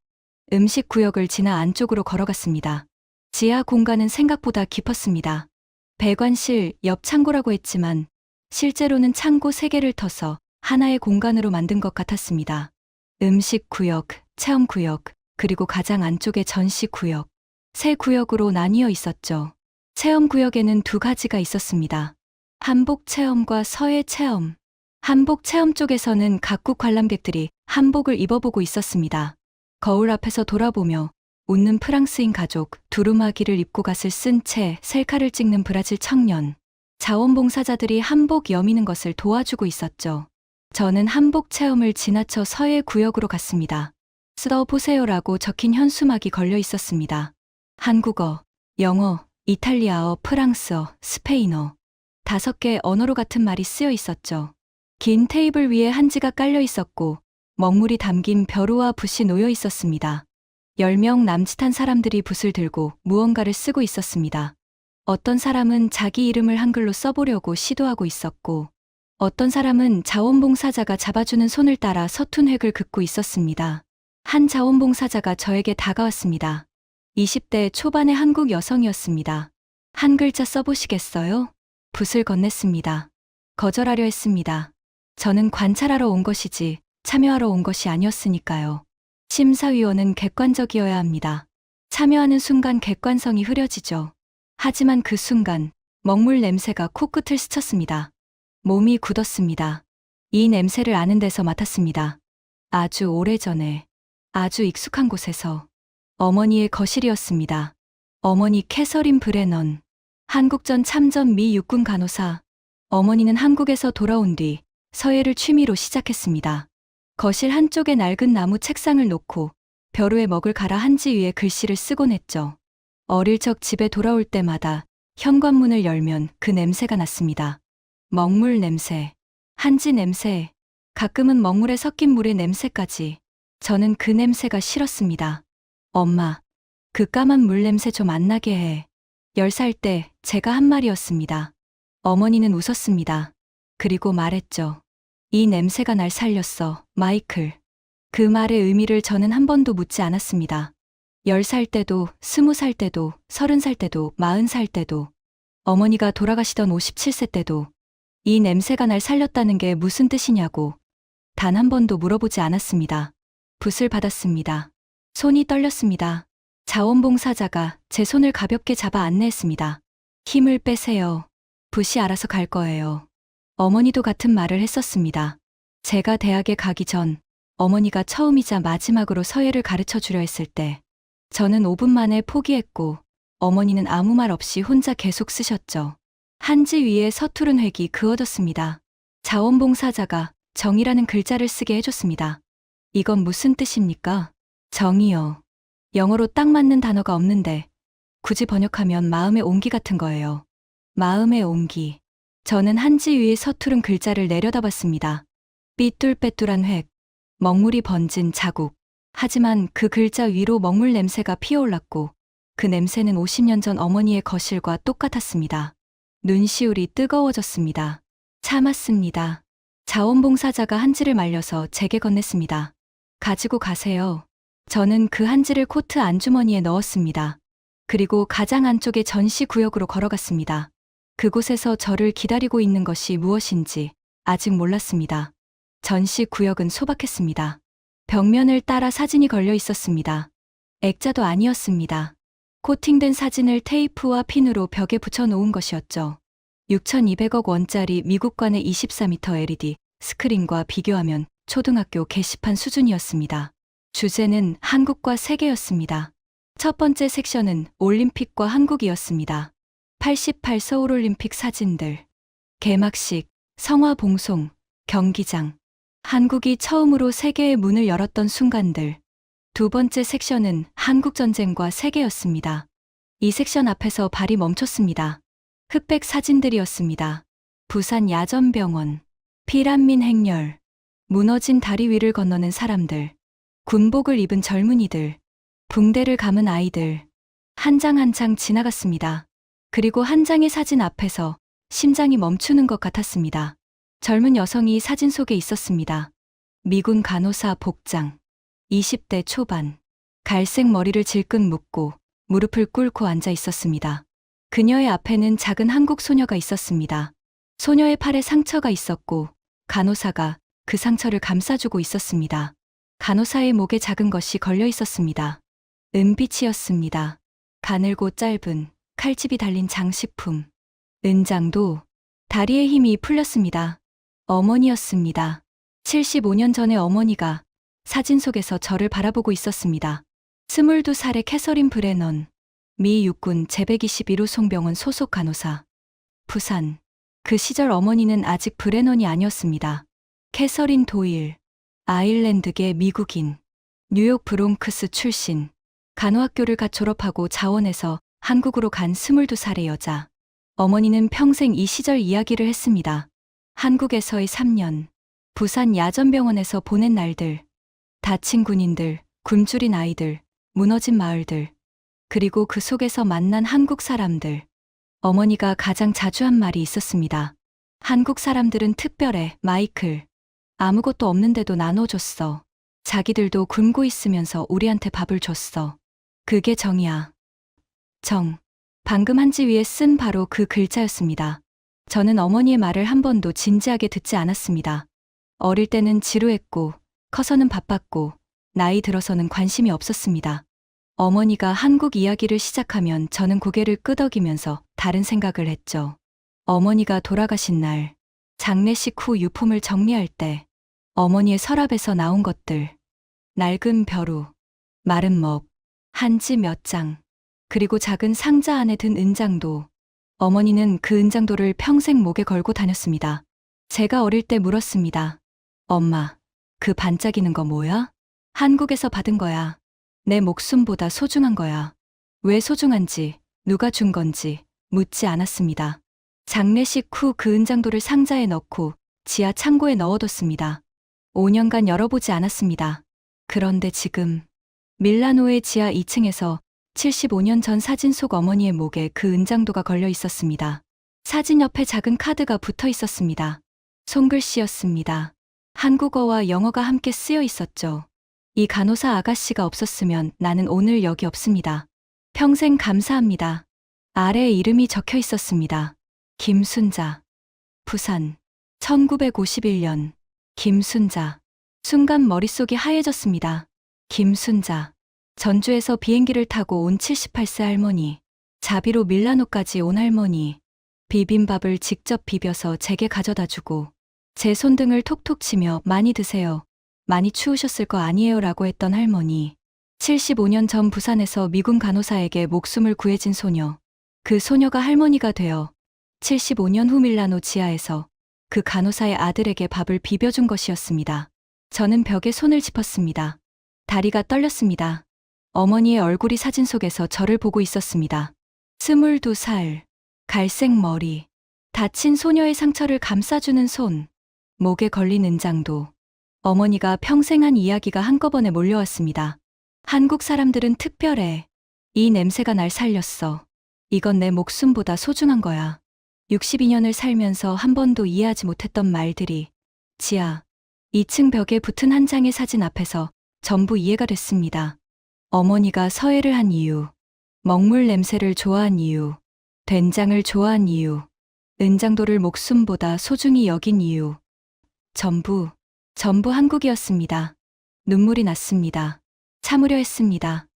음식 구역을 지나 안쪽으로 걸어갔습니다. 지하 공간은 생각보다 깊었습니다. 배관실 옆 창고라고 했지만 실제로는 창고 3개를 터서 하나의 공간으로 만든 것 같았습니다. 음식 구역, 체험 구역, 그리고 가장 안쪽의 전시 구역. 3구역으로 나뉘어 있었죠. 체험 구역에는 2가지가 있었습니다. 한복 체험과 서예 체험. 한복 체험 쪽에서는 각국 관람객들이 한복을 입어보고 있었습니다. 거울 앞에서 돌아보며 웃는 프랑스인 가족, 두루마기를 입고 갓을 쓴 채 셀카를 찍는 브라질 청년. 자원봉사자들이 한복 여미는 것을 도와주고 있었죠. 저는 한복 체험을 지나쳐 서예 구역으로 갔습니다. 써보세요라고 적힌 현수막이 걸려 있었습니다. 한국어, 영어, 이탈리아어, 프랑스어, 스페인어. 5개 언어로 같은 말이 쓰여 있었죠. 긴 테이블 위에 한지가 깔려 있었고 먹물이 담긴 벼루와 붓이 놓여 있었습니다. 10명 남짓한 사람들이 붓을 들고 무언가를 쓰고 있었습니다. 어떤 사람은 자기 이름을 한글로 써보려고 시도하고 있었고 어떤 사람은 자원봉사자가 잡아주는 손을 따라 서툰 획을 긋고 있었습니다. 한 자원봉사자가 저에게 다가왔습니다. 20대 초반의 한국 여성이었습니다. 한 글자 써보시겠어요? 붓을 건넸습니다. 거절하려 했습니다. 저는 관찰하러 온 것이지 참여하러 온 것이 아니었으니까요. 심사위원은 객관적이어야 합니다. 참여하는 순간 객관성이 흐려지죠. 하지만 그 순간 먹물 냄새가 코끝을 스쳤습니다. 몸이 굳었습니다. 이 냄새를 아는 데서 맡았습니다. 아주 오래전에, 아주 익숙한 곳에서 어머니의 거실이었습니다. 어머니 캐서린 브레넌, 한국전 참전 미 육군 간호사. 어머니는 한국에서 돌아온 뒤 서예를 취미로 시작했습니다. 거실 한쪽에 낡은 나무 책상을 놓고 벼루에 먹을 갈아 한지 위에 글씨를 쓰곤 했죠. 어릴 적 집에 돌아올 때마다 현관문을 열면 그 냄새가 났습니다. 먹물 냄새, 한지 냄새, 가끔은 먹물에 섞인 물의 냄새까지. 저는 그 냄새가 싫었습니다. 엄마, 그 까만 물 냄새 좀 안 나게 해. 10살 때 제가 한 말이었습니다. 어머니는 웃었습니다. 그리고 말했죠. 이 냄새가 날 살렸어, 마이클. 그 말의 의미를 저는 한 번도 묻지 않았습니다. 10살 때도, 20살 때도, 30살 때도, 40살 때도, 어머니가 돌아가시던 57세 때도 이 냄새가 날 살렸다는 게 무슨 뜻이냐고 단 한 번도 물어보지 않았습니다. 붓을 받았습니다. 손이 떨렸습니다. 자원봉사자가 제 손을 가볍게 잡아 안내했습니다. 힘을 빼세요. 붓이 알아서 갈 거예요. 어머니도 같은 말을 했었습니다. 제가 대학에 가기 전 어머니가 처음이자 마지막으로 서예를 가르쳐 주려 했을 때 저는 5분 만에 포기했고 어머니는 아무 말 없이 혼자 계속 쓰셨죠. 한지 위에 서투른 획이 그어졌습니다. 자원봉사자가 정이라는 글자를 쓰게 해줬습니다. 이건 무슨 뜻입니까? 정이요. 영어로 딱 맞는 단어가 없는데 굳이 번역하면 마음의 온기 같은 거예요. 마음의 온기. 저는 한지 위에 서투른 글자를 내려다봤습니다. 삐뚤빼뚤한 획, 먹물이 번진 자국. 하지만 그 글자 위로 먹물 냄새가 피어올랐고 그 냄새는 50년 전 어머니의 거실과 똑같았습니다. 눈시울이 뜨거워졌습니다. 참았습니다. 자원봉사자가 한지를 말려서 제게 건넸습니다. 가지고 가세요. 저는 그 한지를 코트 안주머니에 넣었습니다. 그리고 가장 안쪽의 전시구역으로 걸어갔습니다. 그곳에서 저를 기다리고 있는 것이 무엇인지 아직 몰랐습니다. 전시구역은 소박했습니다. 벽면을 따라 사진이 걸려 있었습니다. 액자도 아니었습니다. 코팅된 사진을 테이프와 핀으로 벽에 붙여놓은 것이었죠. 6,200억 원짜리 미국관의 24m LED 스크린과 비교하면 초등학교 게시판 수준이었습니다. 주제는 한국과 세계였습니다. 첫 번째 섹션은 올림픽과 한국이었습니다. 88 서울올림픽 사진들, 개막식, 성화 봉송, 경기장, 한국이 처음으로 세계의 문을 열었던 순간들. 두 번째 섹션은 한국전쟁과 세계였습니다. 이 섹션 앞에서 발이 멈췄습니다. 흑백 사진들이었습니다. 부산 야전병원, 피란민 행렬, 무너진 다리 위를 건너는 사람들, 군복을 입은 젊은이들, 붕대를 감은 아이들, 한 장 한 장 지나갔습니다. 그리고 한 장의 사진 앞에서 심장이 멈추는 것 같았습니다. 젊은 여성이 사진 속에 있었습니다. 미군 간호사 복장, 20대 초반, 갈색 머리를 질끈 묶고 무릎을 꿇고 앉아 있었습니다. 그녀의 앞에는 작은 한국 소녀가 있었습니다. 소녀의 팔에 상처가 있었고 간호사가 그 상처를 감싸주고 있었습니다. 간호사의 목에 작은 것이 걸려 있었습니다. 은빛이었습니다. 가늘고 짧은 칼집이 달린 장식품. 은장도. 다리에 힘이 풀렸습니다. 어머니였습니다. 75년 전의 어머니가 사진 속에서 저를 바라보고 있었습니다. 22살의 캐서린 브레넌, 미 육군 제121호 송병원 소속 간호사. 부산. 그 시절 어머니는 아직 브레넌이 아니었습니다. 캐서린 도일, 아일랜드계 미국인, 뉴욕 브롱크스 출신, 간호학교를 갓 졸업하고 자원에서 한국으로 간 22살의 여자. 어머니는 평생 이 시절 이야기를 했습니다. 한국에서의 3년, 부산 야전병원에서 보낸 날들, 다친 군인들, 굶주린 아이들, 무너진 마을들, 그리고 그 속에서 만난 한국 사람들. 어머니가 가장 자주 한 말이 있었습니다. 한국 사람들은 특별해, 마이클. 아무것도 없는데도 나눠줬어. 자기들도 굶고 있으면서 우리한테 밥을 줬어. 그게 정이야. 정. 방금 한지 위에 쓴 바로 그 글자였습니다. 저는 어머니의 말을 한 번도 진지하게 듣지 않았습니다. 어릴 때는 지루했고, 커서는 바빴고, 나이 들어서는 관심이 없었습니다. 어머니가 한국 이야기를 시작하면 저는 고개를 끄덕이면서 다른 생각을 했죠. 어머니가 돌아가신 날, 장례식 후 유품을 정리할 때, 어머니의 서랍에서 나온 것들, 낡은 벼루, 마른 먹, 한지 몇 장, 그리고 작은 상자 안에 든 은장도. 어머니는 그 은장도를 평생 목에 걸고 다녔습니다. 제가 어릴 때 물었습니다. 엄마, 그 반짝이는 거 뭐야? 한국에서 받은 거야. 내 목숨보다 소중한 거야. 왜 소중한지, 누가 준 건지 묻지 않았습니다. 장례식 후 그 은장도를 상자에 넣고 지하 창고에 넣어뒀습니다. 5년간 열어보지 않았습니다. 그런데 지금 밀라노의 지하 2층에서 75년 전 사진 속 어머니의 목에 그 은장도가 걸려 있었습니다. 사진 옆에 작은 카드가 붙어 있었습니다. 손글씨였습니다. 한국어와 영어가 함께 쓰여 있었죠. 이 간호사 아가씨가 없었으면 나는 오늘 여기 없습니다. 평생 감사합니다. 아래에 이름이 적혀 있었습니다. 김순자. 부산. 1951년. 김순자. 순간 머릿속이 하얘졌습니다. 김순자. 전주에서 비행기를 타고 온 78세 할머니. 자비로 밀라노까지 온 할머니. 비빔밥을 직접 비벼서 제게 가져다 주고 제 손등을 톡톡 치며 많이 드세요. 많이 추우셨을 거 아니에요 라고 했던 할머니. 75년 전 부산에서 미군 간호사에게 목숨을 구해진 소녀. 그 소녀가 할머니가 되어 75년 후 밀라노 지하에서 그 간호사의 아들에게 밥을 비벼준 것이었습니다. 저는 벽에 손을 짚었습니다. 다리가 떨렸습니다. 어머니의 얼굴이 사진 속에서 저를 보고 있었습니다. 22살, 갈색 머리, 다친 소녀의 상처를 감싸주는 손, 목에 걸린 은장도. 어머니가 평생 한 이야기가 한꺼번에 몰려왔습니다. 한국 사람들은 특별해. 이 냄새가 날 살렸어. 이건 내 목숨보다 소중한 거야. 62년을 살면서 한 번도 이해하지 못했던 말들이 지하 2층 벽에 붙은 한 장의 사진 앞에서 전부 이해가 됐습니다. 어머니가 서예를 한 이유, 먹물 냄새를 좋아한 이유, 된장을 좋아한 이유, 은장도를 목숨보다 소중히 여긴 이유. 전부 한국이었습니다. 눈물이 났습니다. 참으려 했습니다.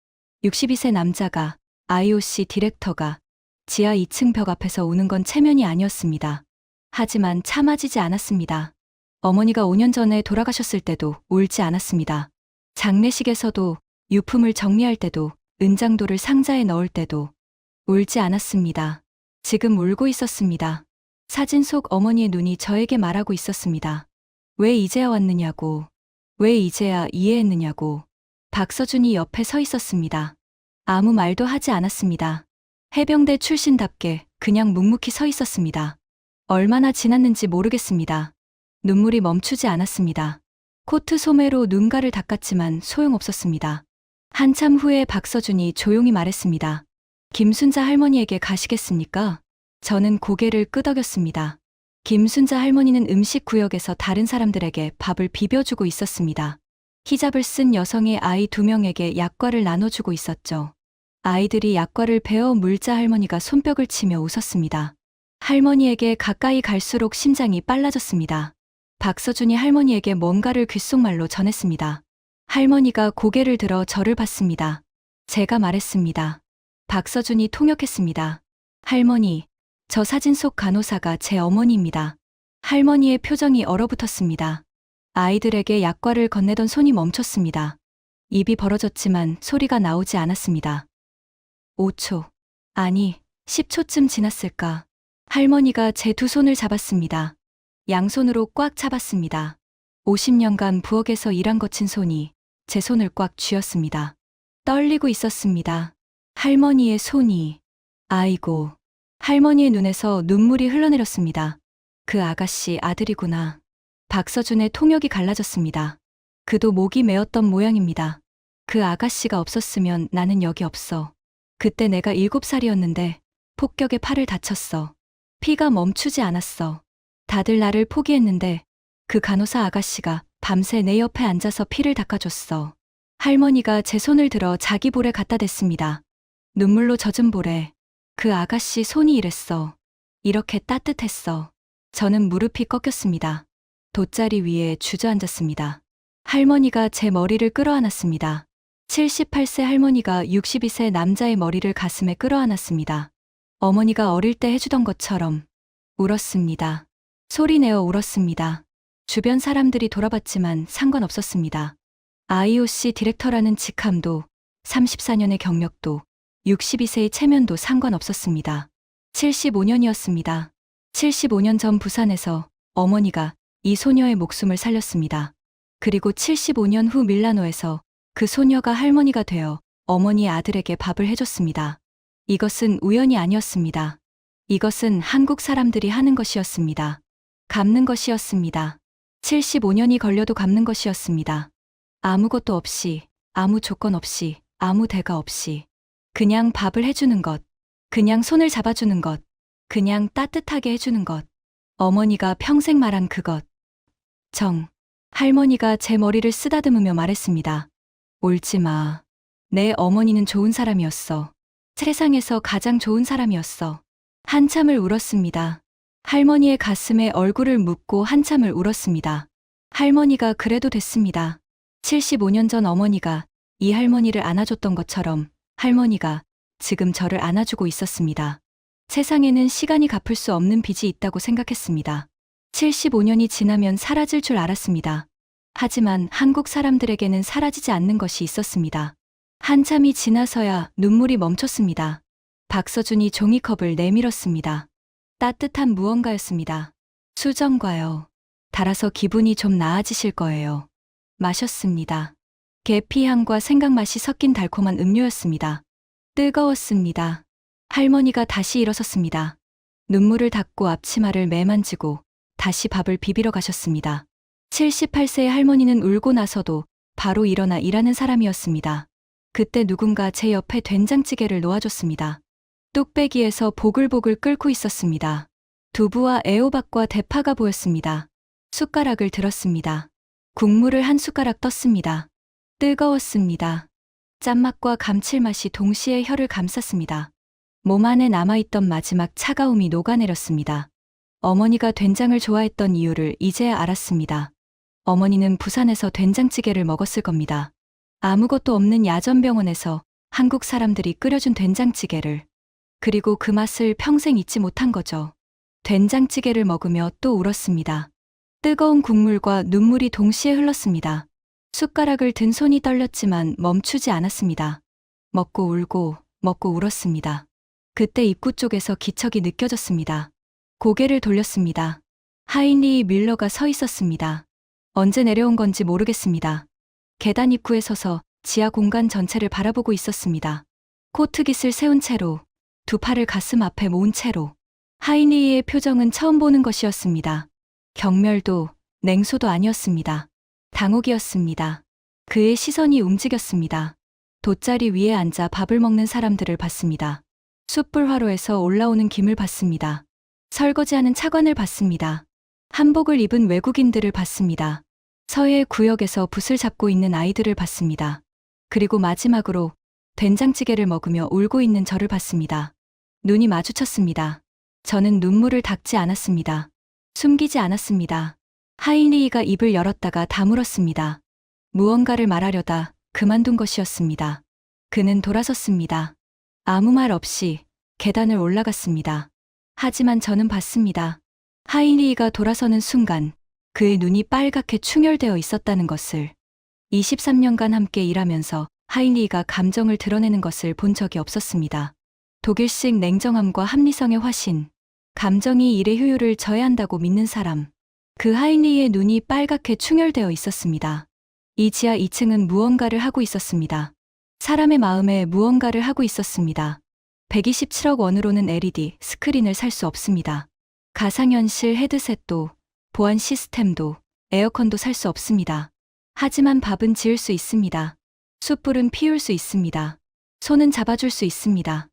62세 남자가, IOC 디렉터가 지하 2층 벽 앞에서 우는 건 체면이 아니었습니다. 하지만 참아지지 않았습니다. 어머니가 5년 전에 돌아가셨을 때도 울지 않았습니다. 장례식에서도, 유품을 정리할 때도, 은장도를 상자에 넣을 때도 울지 않았습니다. 지금 울고 있었습니다. 사진 속 어머니의 눈이 저에게 말하고 있었습니다. 왜 이제야 왔느냐고, 왜 이제야 이해했느냐고. 박서준이 옆에 서 있었습니다. 아무 말도 하지 않았습니다. 해병대 출신답게 그냥 묵묵히 서 있었습니다. 얼마나 지났는지 모르겠습니다. 눈물이 멈추지 않았습니다. 코트 소매로 눈가를 닦았지만 소용없었습니다. 한참 후에 박서준이 조용히 말했습니다. 김순자 할머니에게 가시겠습니까? 저는 고개를 끄덕였습니다. 김순자 할머니는 음식 구역에서 다른 사람들에게 밥을 비벼주고 있었습니다. 히잡을 쓴 여성의 아이 2명에게 약과를 나눠주고 있었죠. 아이들이 약과를 베어 물자 할머니가 손뼉을 치며 웃었습니다. 할머니에게 가까이 갈수록 심장이 빨라졌습니다. 박서준이 할머니에게 뭔가를 귓속말로 전했습니다. 할머니가 고개를 들어 저를 봤습니다. 제가 말했습니다. 박서준이 통역했습니다. 할머니, 저 사진 속 간호사가 제 어머니입니다. 할머니의 표정이 얼어붙었습니다. 아이들에게 약과를 건네던 손이 멈췄습니다. 입이 벌어졌지만 소리가 나오지 않았습니다. 5초, 아니, 10초쯤 지났을까. 할머니가 제 두 손을 잡았습니다. 양손으로 꽉 잡았습니다. 50년간 부엌에서 일한 거친 손이 제 손을 꽉 쥐었습니다. 떨리고 있었습니다. 할머니의 손이. 아이고. 할머니의 눈에서 눈물이 흘러내렸습니다. 그 아가씨 아들이구나. 박서준의 통역이 갈라졌습니다. 그도 목이 메었던 모양입니다. 그 아가씨가 없었으면 나는 여기 없어. 그때 내가 7살이었는데 폭격에 팔을 다쳤어. 피가 멈추지 않았어. 다들 나를 포기했는데 그 간호사 아가씨가 밤새 내 옆에 앉아서 피를 닦아줬어. 할머니가 제 손을 들어 자기 볼에 갖다 댔습니다. 눈물로 젖은 볼에 그 아가씨 손이 이랬어. 이렇게 따뜻했어. 저는 무릎이 꺾였습니다. 돗자리 위에 주저앉았습니다. 할머니가 제 머리를 끌어안았습니다. 78세 할머니가 62세 남자의 머리를 가슴에 끌어안았습니다. 어머니가 어릴 때 해주던 것처럼 울었습니다. 소리내어 울었습니다. 주변 사람들이 돌아봤지만 상관없었습니다. IOC 디렉터라는 직함도 34년의 경력도 62세의 체면도 상관없었습니다. 75년이었습니다. 75년 전 부산에서 어머니가 이 소녀의 목숨을 살렸습니다. 그리고 75년 후 밀라노에서 그 소녀가 할머니가 되어 어머니의 아들에게 밥을 해줬습니다. 이것은 우연이 아니었습니다. 이것은 한국 사람들이 하는 것이었습니다. 갚는 것이었습니다. 75년이 걸려도 갚는 것이었습니다. 아무것도 없이, 아무 조건 없이, 아무 대가 없이. 그냥 밥을 해주는 것, 그냥 손을 잡아주는 것, 그냥 따뜻하게 해주는 것. 어머니가 평생 말한 그것. 할머니가 제 머리를 쓰다듬으며 말했습니다. 울지 마. 내 어머니는 좋은 사람이었어. 세상에서 가장 좋은 사람이었어. 한참을 울었습니다. 할머니의 가슴에 얼굴을 묻고 한참을 울었습니다. 할머니가 그래도 됐습니다. 75년 전 어머니가 이 할머니를 안아줬던 것처럼 할머니가 지금 저를 안아주고 있었습니다. 세상에는 시간이 갚을 수 없는 빚이 있다고 생각했습니다. 75년이 지나면 사라질 줄 알았습니다. 하지만 한국 사람들에게는 사라지지 않는 것이 있었습니다. 한참이 지나서야 눈물이 멈췄습니다. 박서준이 종이컵을 내밀었습니다. 따뜻한 무언가였습니다. 수정과요. 달아서 기분이 좀 나아지실 거예요. 마셨습니다. 계피향과 생강맛이 섞인 달콤한 음료였습니다. 뜨거웠습니다. 할머니가 다시 일어섰습니다. 눈물을 닦고 앞치마를 매만지고 다시 밥을 비비러 가셨습니다. 78세의 할머니는 울고 나서도 바로 일어나 일하는 사람이었습니다. 그때 누군가 제 옆에 된장찌개를 놓아줬습니다. 뚝배기에서 보글보글 끓고 있었습니다. 두부와 애호박과 대파가 보였습니다. 숟가락을 들었습니다. 국물을 한 숟가락 떴습니다. 뜨거웠습니다. 짠맛과 감칠맛이 동시에 혀를 감쌌습니다. 몸 안에 남아있던 마지막 차가움이 녹아내렸습니다. 어머니가 된장을 좋아했던 이유를 이제야 알았습니다. 어머니는 부산에서 된장찌개를 먹었을 겁니다. 아무것도 없는 야전병원에서 한국 사람들이 끓여준 된장찌개를. 그리고 그 맛을 평생 잊지 못한 거죠. 된장찌개를 먹으며 또 울었습니다. 뜨거운 국물과 눈물이 동시에 흘렀습니다. 숟가락을 든 손이 떨렸지만 멈추지 않았습니다. 먹고 울고, 먹고 울었습니다. 그때 입구 쪽에서 기척이 느껴졌습니다. 고개를 돌렸습니다. 하인리 밀러가 서 있었습니다. 언제 내려온 건지 모르겠습니다. 계단 입구에 서서 지하 공간 전체를 바라보고 있었습니다. 코트깃을 세운 채로, 두 팔을 가슴 앞에 모은 채로. 하인리의 표정은 처음 보는 것이었습니다. 경멸도, 냉소도 아니었습니다. 당혹이었습니다. 그의 시선이 움직였습니다. 돗자리 위에 앉아 밥을 먹는 사람들을 봤습니다. 숯불 화로에서 올라오는 김을 봤습니다. 설거지하는 차관을 봤습니다. 한복을 입은 외국인들을 봤습니다. 서해 구역에서 붓을 잡고 있는 아이들을 봤습니다. 그리고 마지막으로 된장찌개를 먹으며 울고 있는 저를 봤습니다. 눈이 마주쳤습니다. 저는 눈물을 닦지 않았습니다. 숨기지 않았습니다. 하인리히가 입을 열었다가 다물었습니다. 무언가를 말하려다 그만둔 것이었습니다. 그는 돌아섰습니다. 아무 말 없이 계단을 올라갔습니다. 하지만 저는 봤습니다. 하인리히가 돌아서는 순간 그의 눈이 빨갛게 충혈되어 있었다는 것을. 23년간 함께 일하면서 하인리히가 감정을 드러내는 것을 본 적이 없었습니다. 독일식 냉정함과 합리성의 화신. 감정이 일의 효율을 저해한다고 믿는 사람. 그 하인리히의 눈이 빨갛게 충혈되어 있었습니다. 이 지하 2층은 무언가를 하고 있었습니다. 사람의 마음에 무언가를 하고 있었습니다. 127억 원으로는 LED 스크린을 살 수 없습니다. 가상현실 헤드셋도, 보안 시스템도, 에어컨도 살 수 없습니다. 하지만 밥은 지을 수 있습니다. 숯불은 피울 수 있습니다. 손은 잡아줄 수 있습니다.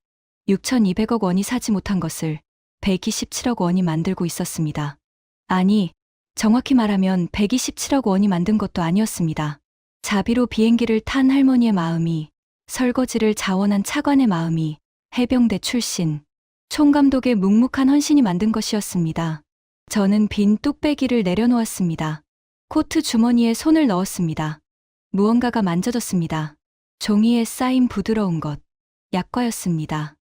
6,200억 원이 사지 못한 것을 127억 원이 만들고 있었습니다. 아니, 정확히 말하면 127억 원이 만든 것도 아니었습니다. 자비로 비행기를 탄 할머니의 마음이, 설거지를 자원한 차관의 마음이, 해병대 출신, 총감독의 묵묵한 헌신이 만든 것이었습니다. 저는 빈 뚝배기를 내려놓았습니다. 코트 주머니에 손을 넣었습니다. 무언가가 만져졌습니다. 종이에 쌓인 부드러운 것. 약과였습니다.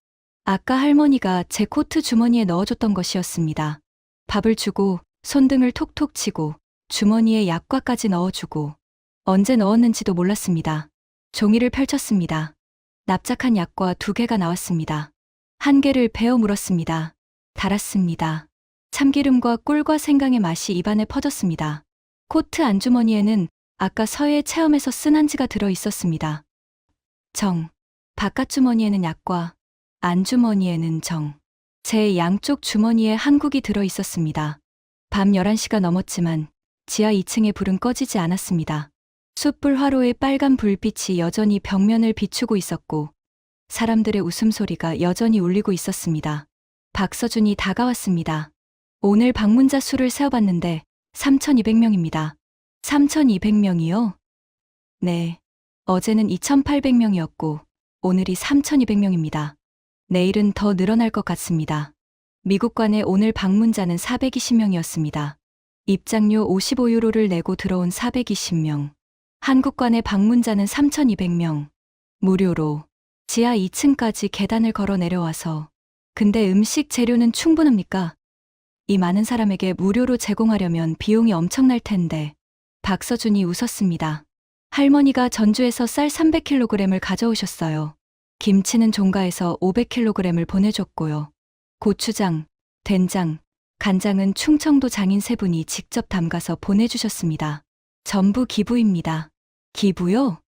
아까 할머니가 제 코트 주머니에 넣어줬던 것이었습니다. 밥을 주고 손등을 톡톡 치고 주머니에 약과까지 넣어주고 언제 넣었는지도 몰랐습니다. 종이를 펼쳤습니다. 납작한 약과 2개가 나왔습니다. 한 개를 베어 물었습니다. 달았습니다. 참기름과 꿀과 생강의 맛이 입안에 퍼졌습니다. 코트 안주머니에는 아까 서예 체험에서 쓴 한지가 들어 있었습니다. 정. 바깥 주머니에는 약과, 안주머니에는 정. 제 양쪽 주머니에 한국이 들어 있었습니다. 밤 11시가 넘었지만 지하 2층의 불은 꺼지지 않았습니다. 숯불 화로의 빨간 불빛이 여전히 벽면을 비추고 있었고 사람들의 웃음소리가 여전히 울리고 있었습니다. 박서준이 다가왔습니다. 오늘 방문자 수를 세어봤는데 3,200명입니다. 3,200명이요? 네. 어제는 2,800명이었고 오늘이 3,200명입니다. 내일은 더 늘어날 것 같습니다. 미국관의 오늘 방문자는 420명이었습니다. 입장료 55유로를 내고 들어온 420명. 한국관의 방문자는 3,200명. 무료로 지하 2층까지 계단을 걸어 내려와서 근데 음식 재료는 충분합니까? 이 많은 사람에게 무료로 제공하려면 비용이 엄청날 텐데. 박서준이 웃었습니다. 할머니가 전주에서 쌀 300kg을 가져오셨어요. 김치는 종가에서 500kg을 보내줬고요. 고추장, 된장, 간장은 충청도 장인 3분이 직접 담가서 보내주셨습니다. 전부 기부입니다. 기부요?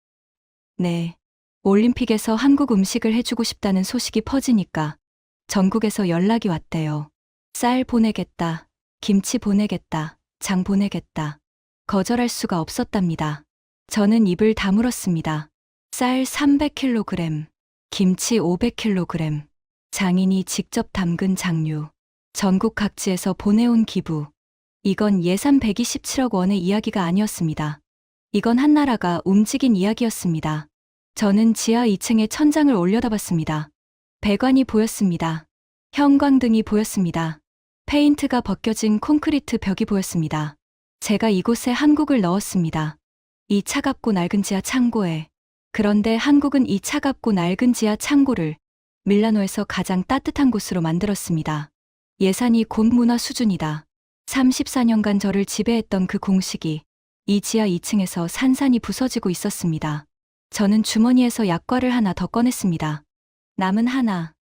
네. 올림픽에서 한국 음식을 해주고 싶다는 소식이 퍼지니까 전국에서 연락이 왔대요. 쌀 보내겠다, 김치 보내겠다, 장 보내겠다. 거절할 수가 없었답니다. 저는 입을 다물었습니다. 쌀 300kg, 김치 500kg, 장인이 직접 담근 장류, 전국 각지에서 보내온 기부. 이건 예산 127억 원의 이야기가 아니었습니다. 이건 한 나라가 움직인 이야기였습니다. 저는 지하 2층에 천장을 올려다봤습니다. 배관이 보였습니다. 형광등이 보였습니다. 페인트가 벗겨진 콘크리트 벽이 보였습니다. 제가 이곳에 한국을 넣었습니다. 이 차갑고 낡은 지하 창고에. 그런데 한국은 이 차갑고 낡은 지하 창고를 밀라노에서 가장 따뜻한 곳으로 만들었습니다. 예산이 곧 문화 수준이다. 34년간 저를 지배했던 그 공식이 이 지하 2층에서 산산이 부서지고 있었습니다. 저는 주머니에서 약과를 하나 더 꺼냈습니다. 남은 하나.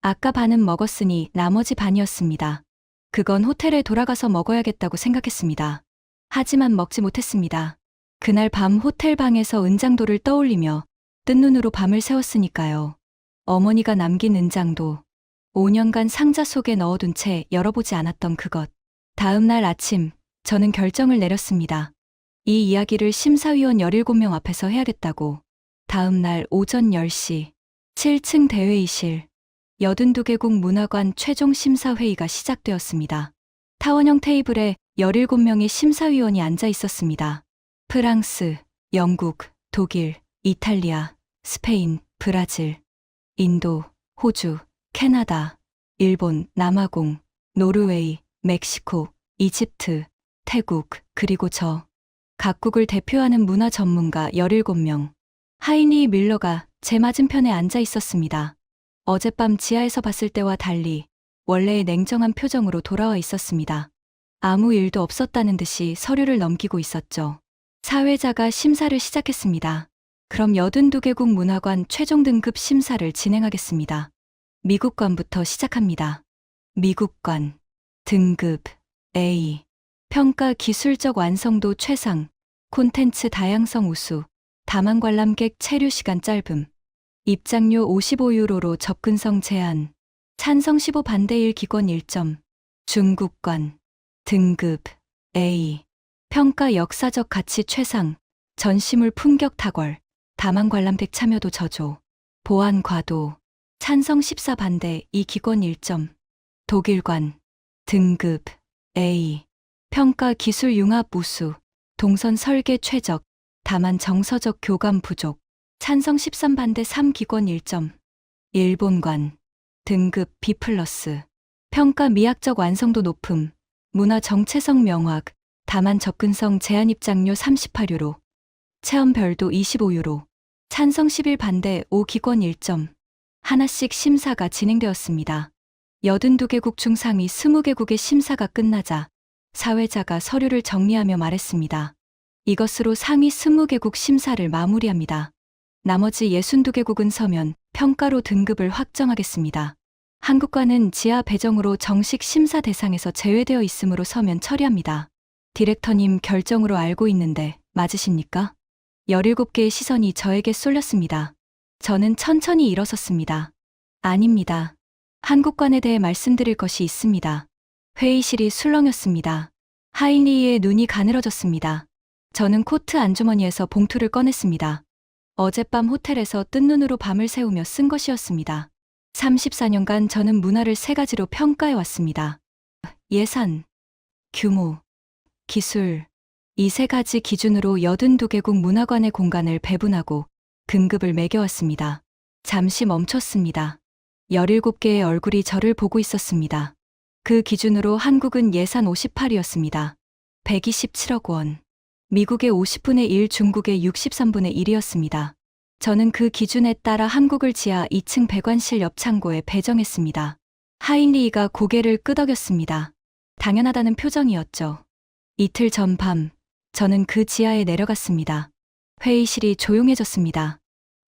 아까 반은 먹었으니 나머지 반이었습니다. 그건 호텔에 돌아가서 먹어야겠다고 생각했습니다. 하지만 먹지 못했습니다. 그날 밤 호텔 방에서 은장도를 떠올리며 뜬 눈으로 밤을 새웠으니까요. 어머니가 남긴 은장도. 5년간 상자 속에 넣어둔 채 열어보지 않았던 그것. 다음 날 아침, 저는 결정을 내렸습니다. 이 이야기를 심사위원 17명 앞에서 해야겠다고. 다음 날 오전 10시, 7층 대회의실, 82개국 문화관 최종 심사회의가 시작되었습니다. 타원형 테이블에 17명의 심사위원이 앉아 있었습니다. 프랑스, 영국, 독일, 이탈리아, 스페인, 브라질, 인도, 호주, 캐나다, 일본, 남아공, 노르웨이, 멕시코, 이집트, 태국, 그리고 저. 각국을 대표하는 문화 전문가 17명. 하이니 밀러가 제 맞은편에 앉아 있었습니다. 어젯밤 지하에서 봤을 때와 달리 원래의 냉정한 표정으로 돌아와 있었습니다. 아무 일도 없었다는 듯이 서류를 넘기고 있었죠. 사회자가 심사를 시작했습니다. 그럼 82개국 문화관 최종 등급 심사를 진행하겠습니다. 미국관부터 시작합니다. 미국관. 등급 A. 평가 기술적 완성도 최상. 콘텐츠 다양성 우수. 다만 관람객 체류 시간 짧음. 입장료 55유로로 접근성 제한. 찬성 15 반대 1 기권 1점. 중국관. 등급 A. 평가 역사적 가치 최상. 전시물 품격 탁월. 다만 관람객 참여도 저조. 보안 과도. 찬성 14 반대 2 기권 1점. 독일관. 등급 A. 평가 기술 융합 우수. 동선 설계 최적. 다만 정서적 교감 부족. 찬성 13 반대 3 기권 1점. 일본관. 등급 B+. 평가 미학적 완성도 높음. 문화 정체성 명확. 다만 접근성 제한 입장료 38유로. 체험 별도 25유로. 찬성 11 반대 5 기권 1점. 하나씩 심사가 진행되었습니다. 82개국 중 상위 20개국의 심사가 끝나자 사회자가 서류를 정리하며 말했습니다. 이것으로 상위 20개국 심사를 마무리합니다. 나머지 62개국은 서면 평가로 등급을 확정하겠습니다. 한국과는 지하 배정으로 정식 심사 대상에서 제외되어 있으므로 서면 처리합니다. 디렉터님 결정으로 알고 있는데 맞으십니까? 17개의 시선이 저에게 쏠렸습니다. 저는 천천히 일어섰습니다. 아닙니다. 한국관에 대해 말씀드릴 것이 있습니다. 회의실이 술렁였습니다. 하인리의 눈이 가늘어졌습니다. 저는 코트 안주머니에서 봉투를 꺼냈습니다. 어젯밤 호텔에서 뜬 눈으로 밤을 새우며 쓴 것이었습니다. 34년간 저는 문화를 3가지로 평가해 왔습니다. 예산, 규모, 기술. 이 3가지 기준으로 82개국 문화관의 공간을 배분하고 등급을 매겨왔습니다. 잠시 멈췄습니다. 17개의 얼굴이 저를 보고 있었습니다. 그 기준으로 한국은 예산 58이었습니다. 127억 원. 미국의 50분의 1, 중국의 63분의 1이었습니다. 저는 그 기준에 따라 한국을 지하 2층 배관실 옆 창고에 배정했습니다. 하인리히가 고개를 끄덕였습니다. 당연하다는 표정이었죠. 이틀 전 밤, 저는 그 지하에 내려갔습니다. 회의실이 조용해졌습니다.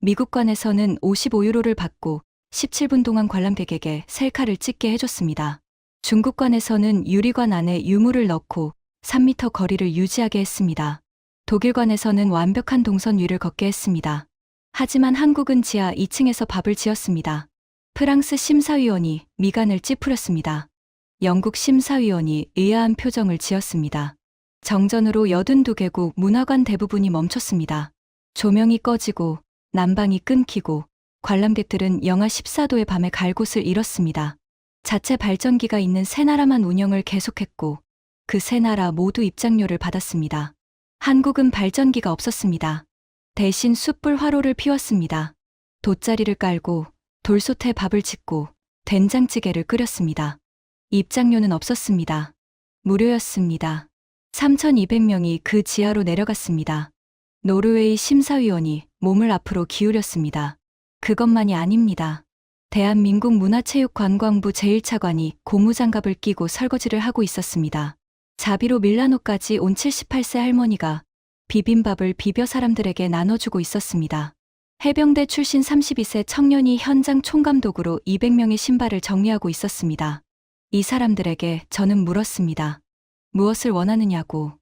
미국관에서는 55유로를 받고 17분 동안 관람객에게 셀카를 찍게 해줬습니다. 중국관에서는 유리관 안에 유물을 넣고 3m 거리를 유지하게 했습니다. 독일관에서는 완벽한 동선 위를 걷게 했습니다. 하지만 한국은 지하 2층에서 밥을 지었습니다. 프랑스 심사위원이 미간을 찌푸렸습니다. 영국 심사위원이 의아한 표정을 지었습니다. 정전으로 82개국 문화관 대부분이 멈췄습니다. 조명이 꺼지고 난방이 끊기고 관람객들은 영하 14도의 밤에 갈 곳을 잃었습니다. 자체 발전기가 있는 세 나라만 운영을 계속했고 그 세 나라 모두 입장료를 받았습니다. 한국은 발전기가 없었습니다. 대신 숯불 화로를 피웠습니다. 돗자리를 깔고 돌솥에 밥을 짓고 된장찌개를 끓였습니다. 입장료는 없었습니다. 무료였습니다. 3,200명이 그 지하로 내려갔습니다. 노르웨이 심사위원이 몸을 앞으로 기울였습니다. 그것만이 아닙니다. 대한민국 문화체육관광부 제1차관이 고무장갑을 끼고 설거지를 하고 있었습니다. 자비로 밀라노까지 온 78세 할머니가 비빔밥을 비벼 사람들에게 나눠주고 있었습니다. 해병대 출신 32세 청년이 현장 총감독으로 200명의 신발을 정리하고 있었습니다. 이 사람들에게 저는 물었습니다. 무엇을 원하느냐고.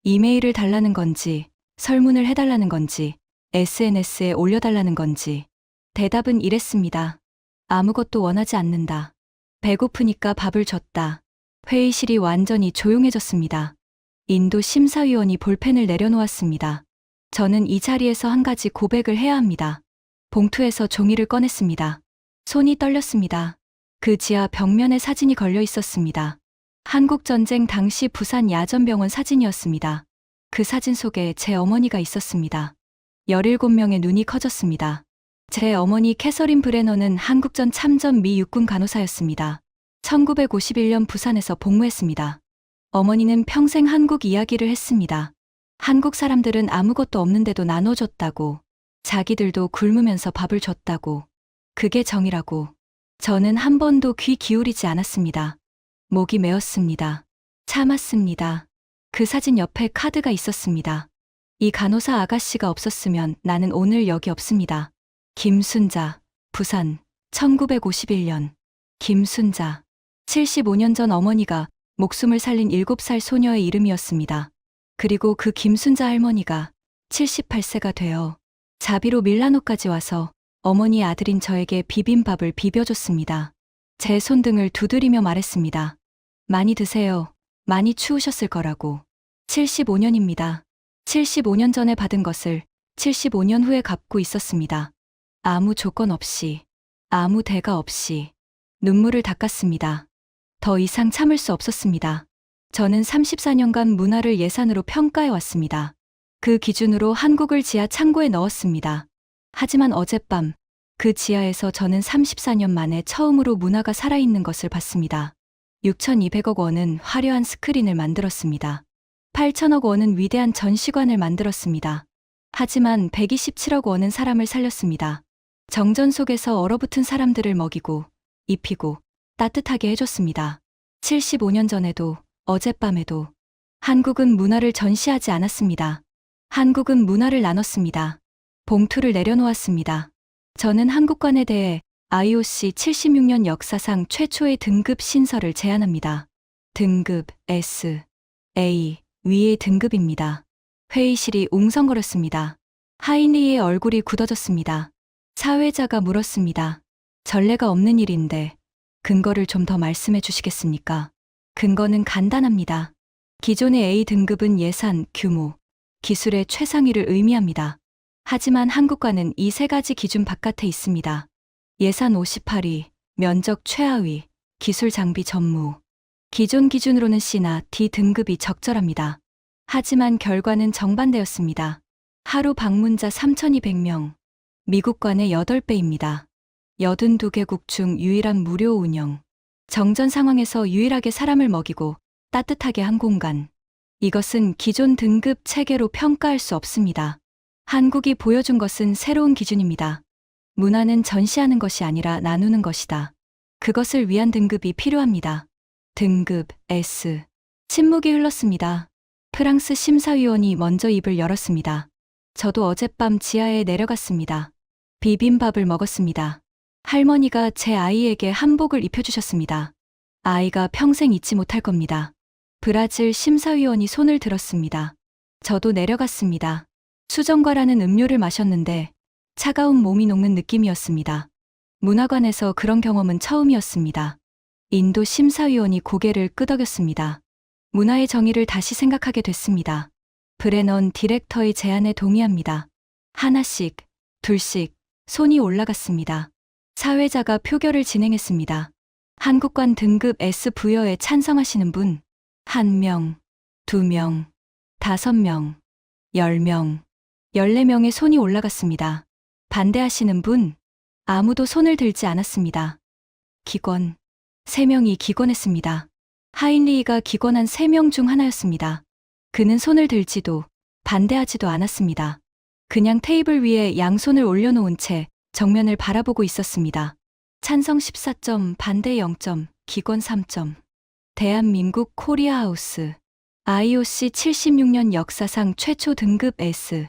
이메일을 달라는 건지, 설문을 해달라는 건지, SNS에 올려달라는 건지. 대답은 이랬습니다. 아무것도 원하지 않는다. 배고프니까 밥을 줬다. 회의실이 완전히 조용해졌습니다. 인도 심사위원이 볼펜을 내려놓았습니다. 저는 이 자리에서 한 가지 고백을 해야 합니다. 봉투에서 종이를 꺼냈습니다. 손이 떨렸습니다. 그 지하 벽면에 사진이 걸려 있었습니다. 한국전쟁 당시 부산 야전병원 사진이었습니다. 그 사진 속에 제 어머니가 있었습니다. 17명의 눈이 커졌습니다. 제 어머니 캐서린 브레너는 한국전 참전 미 육군 간호사였습니다. 1951년 부산에서 복무했습니다. 어머니는 평생 한국 이야기를 했습니다. 한국 사람들은 아무것도 없는데도 나눠줬다고, 자기들도 굶으면서 밥을 줬다고, 그게 정이라고. 저는 한 번도 귀 기울이지 않았습니다. 목이 메었습니다. 참았습니다. 그 사진 옆에 카드가 있었습니다. 이 간호사 아가씨가 없었으면 나는 오늘 여기 없습니다. 김순자, 부산, 1951년. 김순자. 75년 전 어머니가 목숨을 살린 7살 소녀의 이름이었습니다. 그리고 그 김순자 할머니가 78세가 되어 자비로 밀라노까지 와서 어머니의 아들인 저에게 비빔밥을 비벼줬습니다. 제 손등을 두드리며 말했습니다. 많이 드세요. 많이 추우셨을 거라고. 75년입니다. 75년 전에 받은 것을 75년 후에 갚고 있었습니다. 아무 조건 없이, 아무 대가 없이 눈물을 닦았습니다. 더 이상 참을 수 없었습니다. 저는 34년간 문화를 예산으로 평가해 왔습니다. 그 기준으로 한국을 지하 창고에 넣었습니다. 하지만 어젯밤 그 지하에서 저는 34년 만에 처음으로 문화가 살아있는 것을 봤습니다. 6,200억 원은 화려한 스크린을 만들었습니다. 8천억 원은 위대한 전시관을 만들었습니다. 하지만 127억 원은 사람을 살렸습니다. 정전 속에서 얼어붙은 사람들을 먹이고, 입히고, 따뜻하게 해줬습니다. 75년 전에도, 어젯밤에도, 한국은 문화를 전시하지 않았습니다. 한국은 문화를 나눴습니다. 봉투를 내려놓았습니다. 저는 한국관에 대해 IOC 76년 역사상 최초의 등급 신설을 제안합니다. 등급 S, A, 위의 등급입니다. 회의실이 웅성거렸습니다. 하인리의 얼굴이 굳어졌습니다. 사회자가 물었습니다. 전례가 없는 일인데 근거를 좀 더 말씀해 주시겠습니까? 근거는 간단합니다. 기존의 A 등급은 예산, 규모, 기술의 최상위를 의미합니다. 하지만 한국과는 이 세 가지 기준 바깥에 있습니다. 예산 58위, 면적 최하위, 기술 장비 전무. 기존 기준으로는 C나 D 등급이 적절합니다. 하지만 결과는 정반대였습니다. 하루 방문자 3,200명, 미국관의 8배입니다. 82개국 중 유일한 무료 운영. 정전 상황에서 유일하게 사람을 먹이고 따뜻하게 한 공간. 이것은 기존 등급 체계로 평가할 수 없습니다. 한국이 보여준 것은 새로운 기준입니다. 문화는 전시하는 것이 아니라 나누는 것이다. 그것을 위한 등급이 필요합니다. 등급 S. 침묵이 흘렀습니다. 프랑스 심사위원이 먼저 입을 열었습니다. 저도 어젯밤 지하에 내려갔습니다. 비빔밥을 먹었습니다. 할머니가 제 아이에게 한복을 입혀주셨습니다. 아이가 평생 잊지 못할 겁니다. 브라질 심사위원이 손을 들었습니다. 저도 내려갔습니다. 수정과라는 음료를 마셨는데 차가운 몸이 녹는 느낌이었습니다. 문화관에서 그런 경험은 처음이었습니다. 인도 심사위원이 고개를 끄덕였습니다. 문화의 정의를 다시 생각하게 됐습니다. 브레넌 디렉터의 제안에 동의합니다. 하나씩, 둘씩, 손이 올라갔습니다. 사회자가 표결을 진행했습니다. 한국관 등급 S 부여에 찬성하시는 분, 1명, 2명, 5명, 10명, 14명의 손이 올라갔습니다. 반대하시는 분, 아무도 손을 들지 않았습니다. 기권, 3명이 기권했습니다. 하인리히가 기권한 3명 중 하나였습니다. 그는 손을 들지도 반대하지도 않았습니다. 그냥 테이블 위에 양손을 올려놓은 채 정면을 바라보고 있었습니다. 찬성 14점, 반대 0점, 기권 3점. 대한민국 코리아하우스. IOC 76년 역사상 최초 등급 S.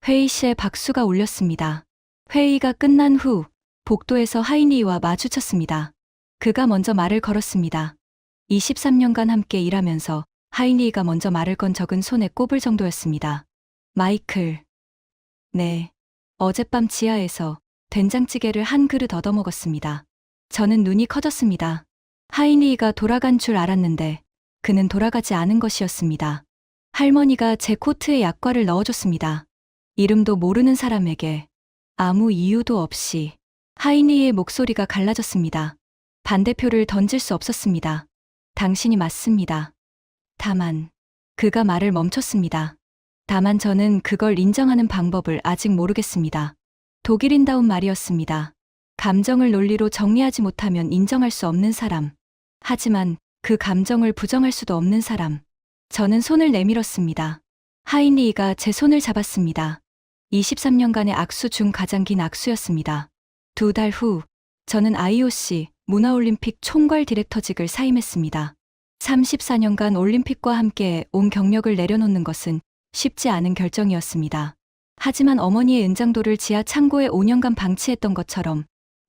회의실에 박수가 울렸습니다. 회의가 끝난 후 복도에서 하인리히와 마주쳤습니다. 그가 먼저 말을 걸었습니다. 23년간 함께 일하면서 하인리히가 먼저 말을 건 적은 손에 꼽을 정도였습니다. 마이클. 네. 어젯밤 지하에서 된장찌개를 한 그릇 얻어먹었습니다. 저는 눈이 커졌습니다. 하인리히가 돌아간 줄 알았는데 그는 돌아가지 않은 것이었습니다. 할머니가 제 코트에 약과를 넣어줬습니다. 이름도 모르는 사람에게 아무 이유도 없이. 하인리히의 목소리가 갈라졌습니다. 반대표를 던질 수 없었습니다. 당신이 맞습니다. 다만, 그가 말을 멈췄습니다. 다만 저는 그걸 인정하는 방법을 아직 모르겠습니다. 독일인다운 말이었습니다. 감정을 논리로 정리하지 못하면 인정할 수 없는 사람. 하지만 그 감정을 부정할 수도 없는 사람. 저는 손을 내밀었습니다. 하인리히가 제 손을 잡았습니다. 23년간의 악수 중 가장 긴 악수였습니다. 2달 후, 저는 IOC 문화올림픽 총괄 디렉터직을 사임했습니다. 34년간 올림픽과 함께 온 경력을 내려놓는 것은 쉽지 않은 결정이었습니다. 하지만 어머니의 은장도를 지하 창고에 5년간 방치했던 것처럼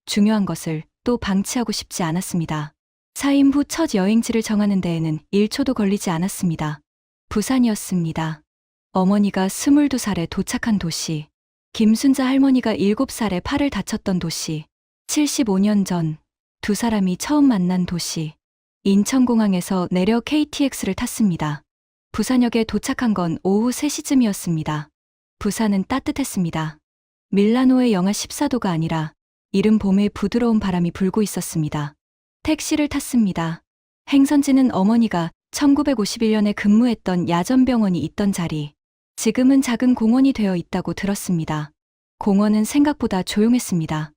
중요한 것을 또 방치하고 싶지 않았습니다. 사임 후 첫 여행지를 정하는 데에는 1초도 걸리지 않았습니다. 부산이었습니다. 어머니가 22살에 도착한 도시. 김순자 할머니가 7살에 팔을 다쳤던 도시. 75년 전 두 사람이 처음 만난 도시. 인천공항에서 내려 KTX를 탔습니다. 부산역에 도착한 건 오후 3시쯤이었습니다. 부산은 따뜻했습니다. 밀라노의 영하 14도가 아니라 이른 봄의 부드러운 바람이 불고 있었습니다. 택시를 탔습니다. 행선지는 어머니가 1951년에 근무했던 야전병원이 있던 자리. 지금은 작은 공원이 되어 있다고 들었습니다. 공원은 생각보다 조용했습니다.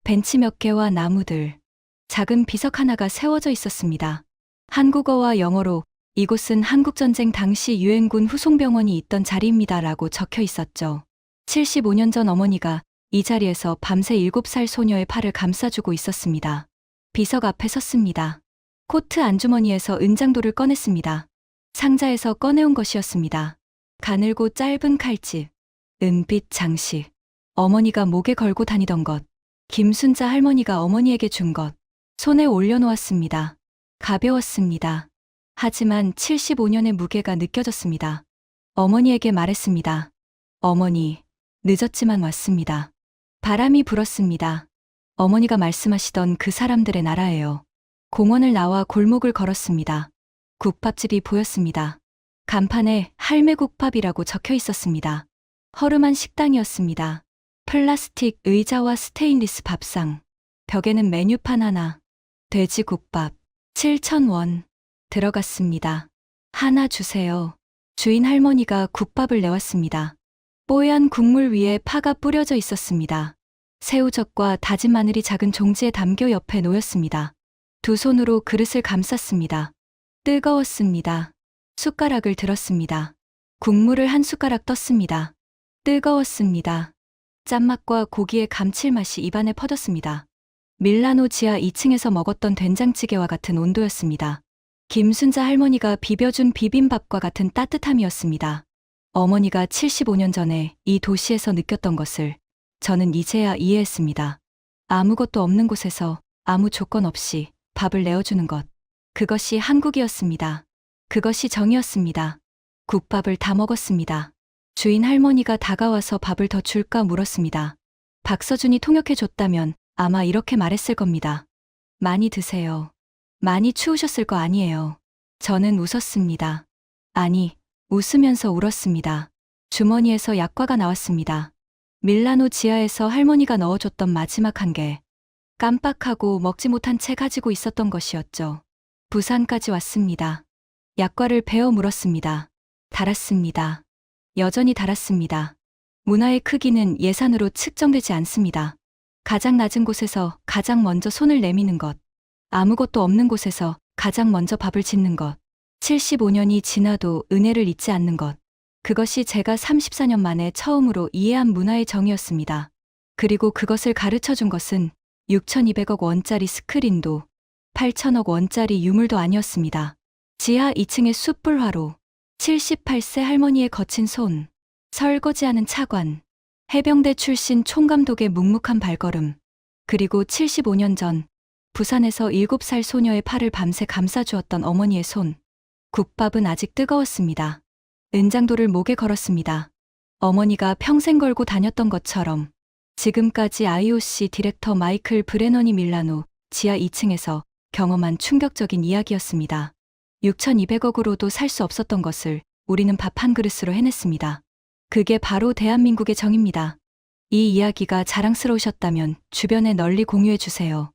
벤치 몇 개와 나무들, 작은 비석 하나가 세워져 있었습니다. 한국어와 영어로 이곳은 한국전쟁 당시 유엔군 후송병원이 있던 자리입니다라고 적혀 있었죠. 75년 전 어머니가 이 자리에서 밤새 7살 소녀의 팔을 감싸주고 있었습니다. 비석 앞에 섰습니다. 코트 안주머니에서 은장도를 꺼냈습니다. 상자에서 꺼내온 것이었습니다. 가늘고 짧은 칼집, 은빛 장식, 어머니가 목에 걸고 다니던 것, 김순자 할머니가 어머니에게 준 것, 손에 올려놓았습니다. 가벼웠습니다. 하지만 75년의 무게가 느껴졌습니다. 어머니에게 말했습니다. 어머니, 늦었지만 왔습니다. 바람이 불었습니다. 어머니가 말씀하시던 그 사람들의 나라예요. 공원을 나와 골목을 걸었습니다. 국밥집이 보였습니다. 간판에 할매국밥이라고 적혀 있었습니다. 허름한 식당이었습니다. 플라스틱 의자와 스테인리스 밥상, 벽에는 메뉴판 하나, 돼지국밥, 7,000원. 들어갔습니다. 하나 주세요. 주인 할머니가 국밥을 내왔습니다. 뽀얀 국물 위에 파가 뿌려져 있었습니다. 새우젓과 다진 마늘이 작은 종지에 담겨 옆에 놓였습니다. 두 손으로 그릇을 감쌌습니다. 뜨거웠습니다. 숟가락을 들었습니다. 국물을 한 숟가락 떴습니다. 뜨거웠습니다. 짠맛과 고기의 감칠맛이 입안에 퍼졌습니다. 밀라노 지하 2층에서 먹었던 된장찌개와 같은 온도였습니다. 김순자 할머니가 비벼준 비빔밥과 같은 따뜻함이었습니다. 어머니가 75년 전에 이 도시에서 느꼈던 것을 저는 이제야 이해했습니다. 아무것도 없는 곳에서 아무 조건 없이 밥을 내어주는 것. 그것이 한국이었습니다. 그것이 정이었습니다. 국밥을 다 먹었습니다. 주인 할머니가 다가와서 밥을 더 줄까 물었습니다. 박서준이 통역해줬다면 아마 이렇게 말했을 겁니다. 많이 드세요. 많이 추우셨을 거 아니에요. 저는 웃었습니다. 아니, 웃으면서 울었습니다. 주머니에서 약과가 나왔습니다. 밀라노 지하에서 할머니가 넣어줬던 마지막 한 개. 깜빡하고 먹지 못한 채 가지고 있었던 것이었죠. 부산까지 왔습니다. 약과를 베어 물었습니다. 달았습니다. 여전히 달았습니다. 문화의 크기는 예산으로 측정되지 않습니다. 가장 낮은 곳에서 가장 먼저 손을 내미는 것. 아무것도 없는 곳에서 가장 먼저 밥을 짓는 것. 75년이 지나도 은혜를 잊지 않는 것. 그것이 제가 34년 만에 처음으로 이해한 문화의 정의였습니다. 그리고 그것을 가르쳐 준 것은 6,200억 원짜리 스크린도 8,000억 원짜리 유물도 아니었습니다. 지하 2층의 숯불화로, 78세 할머니의 거친 손, 설거지하는 차관, 해병대 출신 총감독의 묵묵한 발걸음, 그리고 75년 전 부산에서 7살 소녀의 팔을 밤새 감싸주었던 어머니의 손. 국밥은 아직 뜨거웠습니다. 은장도를 목에 걸었습니다. 어머니가 평생 걸고 다녔던 것처럼 지금까지 IOC 디렉터 마이클 브레넌이 밀라노 지하 2층에서 경험한 충격적인 이야기였습니다. 6,200억으로도 살 수 없었던 것을 우리는 밥 한 그릇으로 해냈습니다. 그게 바로 대한민국의 정입니다. 이 이야기가 자랑스러우셨다면 주변에 널리 공유해 주세요.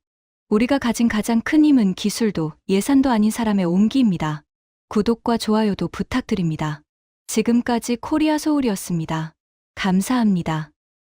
우리가 가진 가장 큰 힘은 기술도 예산도 아닌 사람의 온기입니다. 구독과 좋아요도 부탁드립니다. 지금까지 코리아 소울이었습니다. 감사합니다.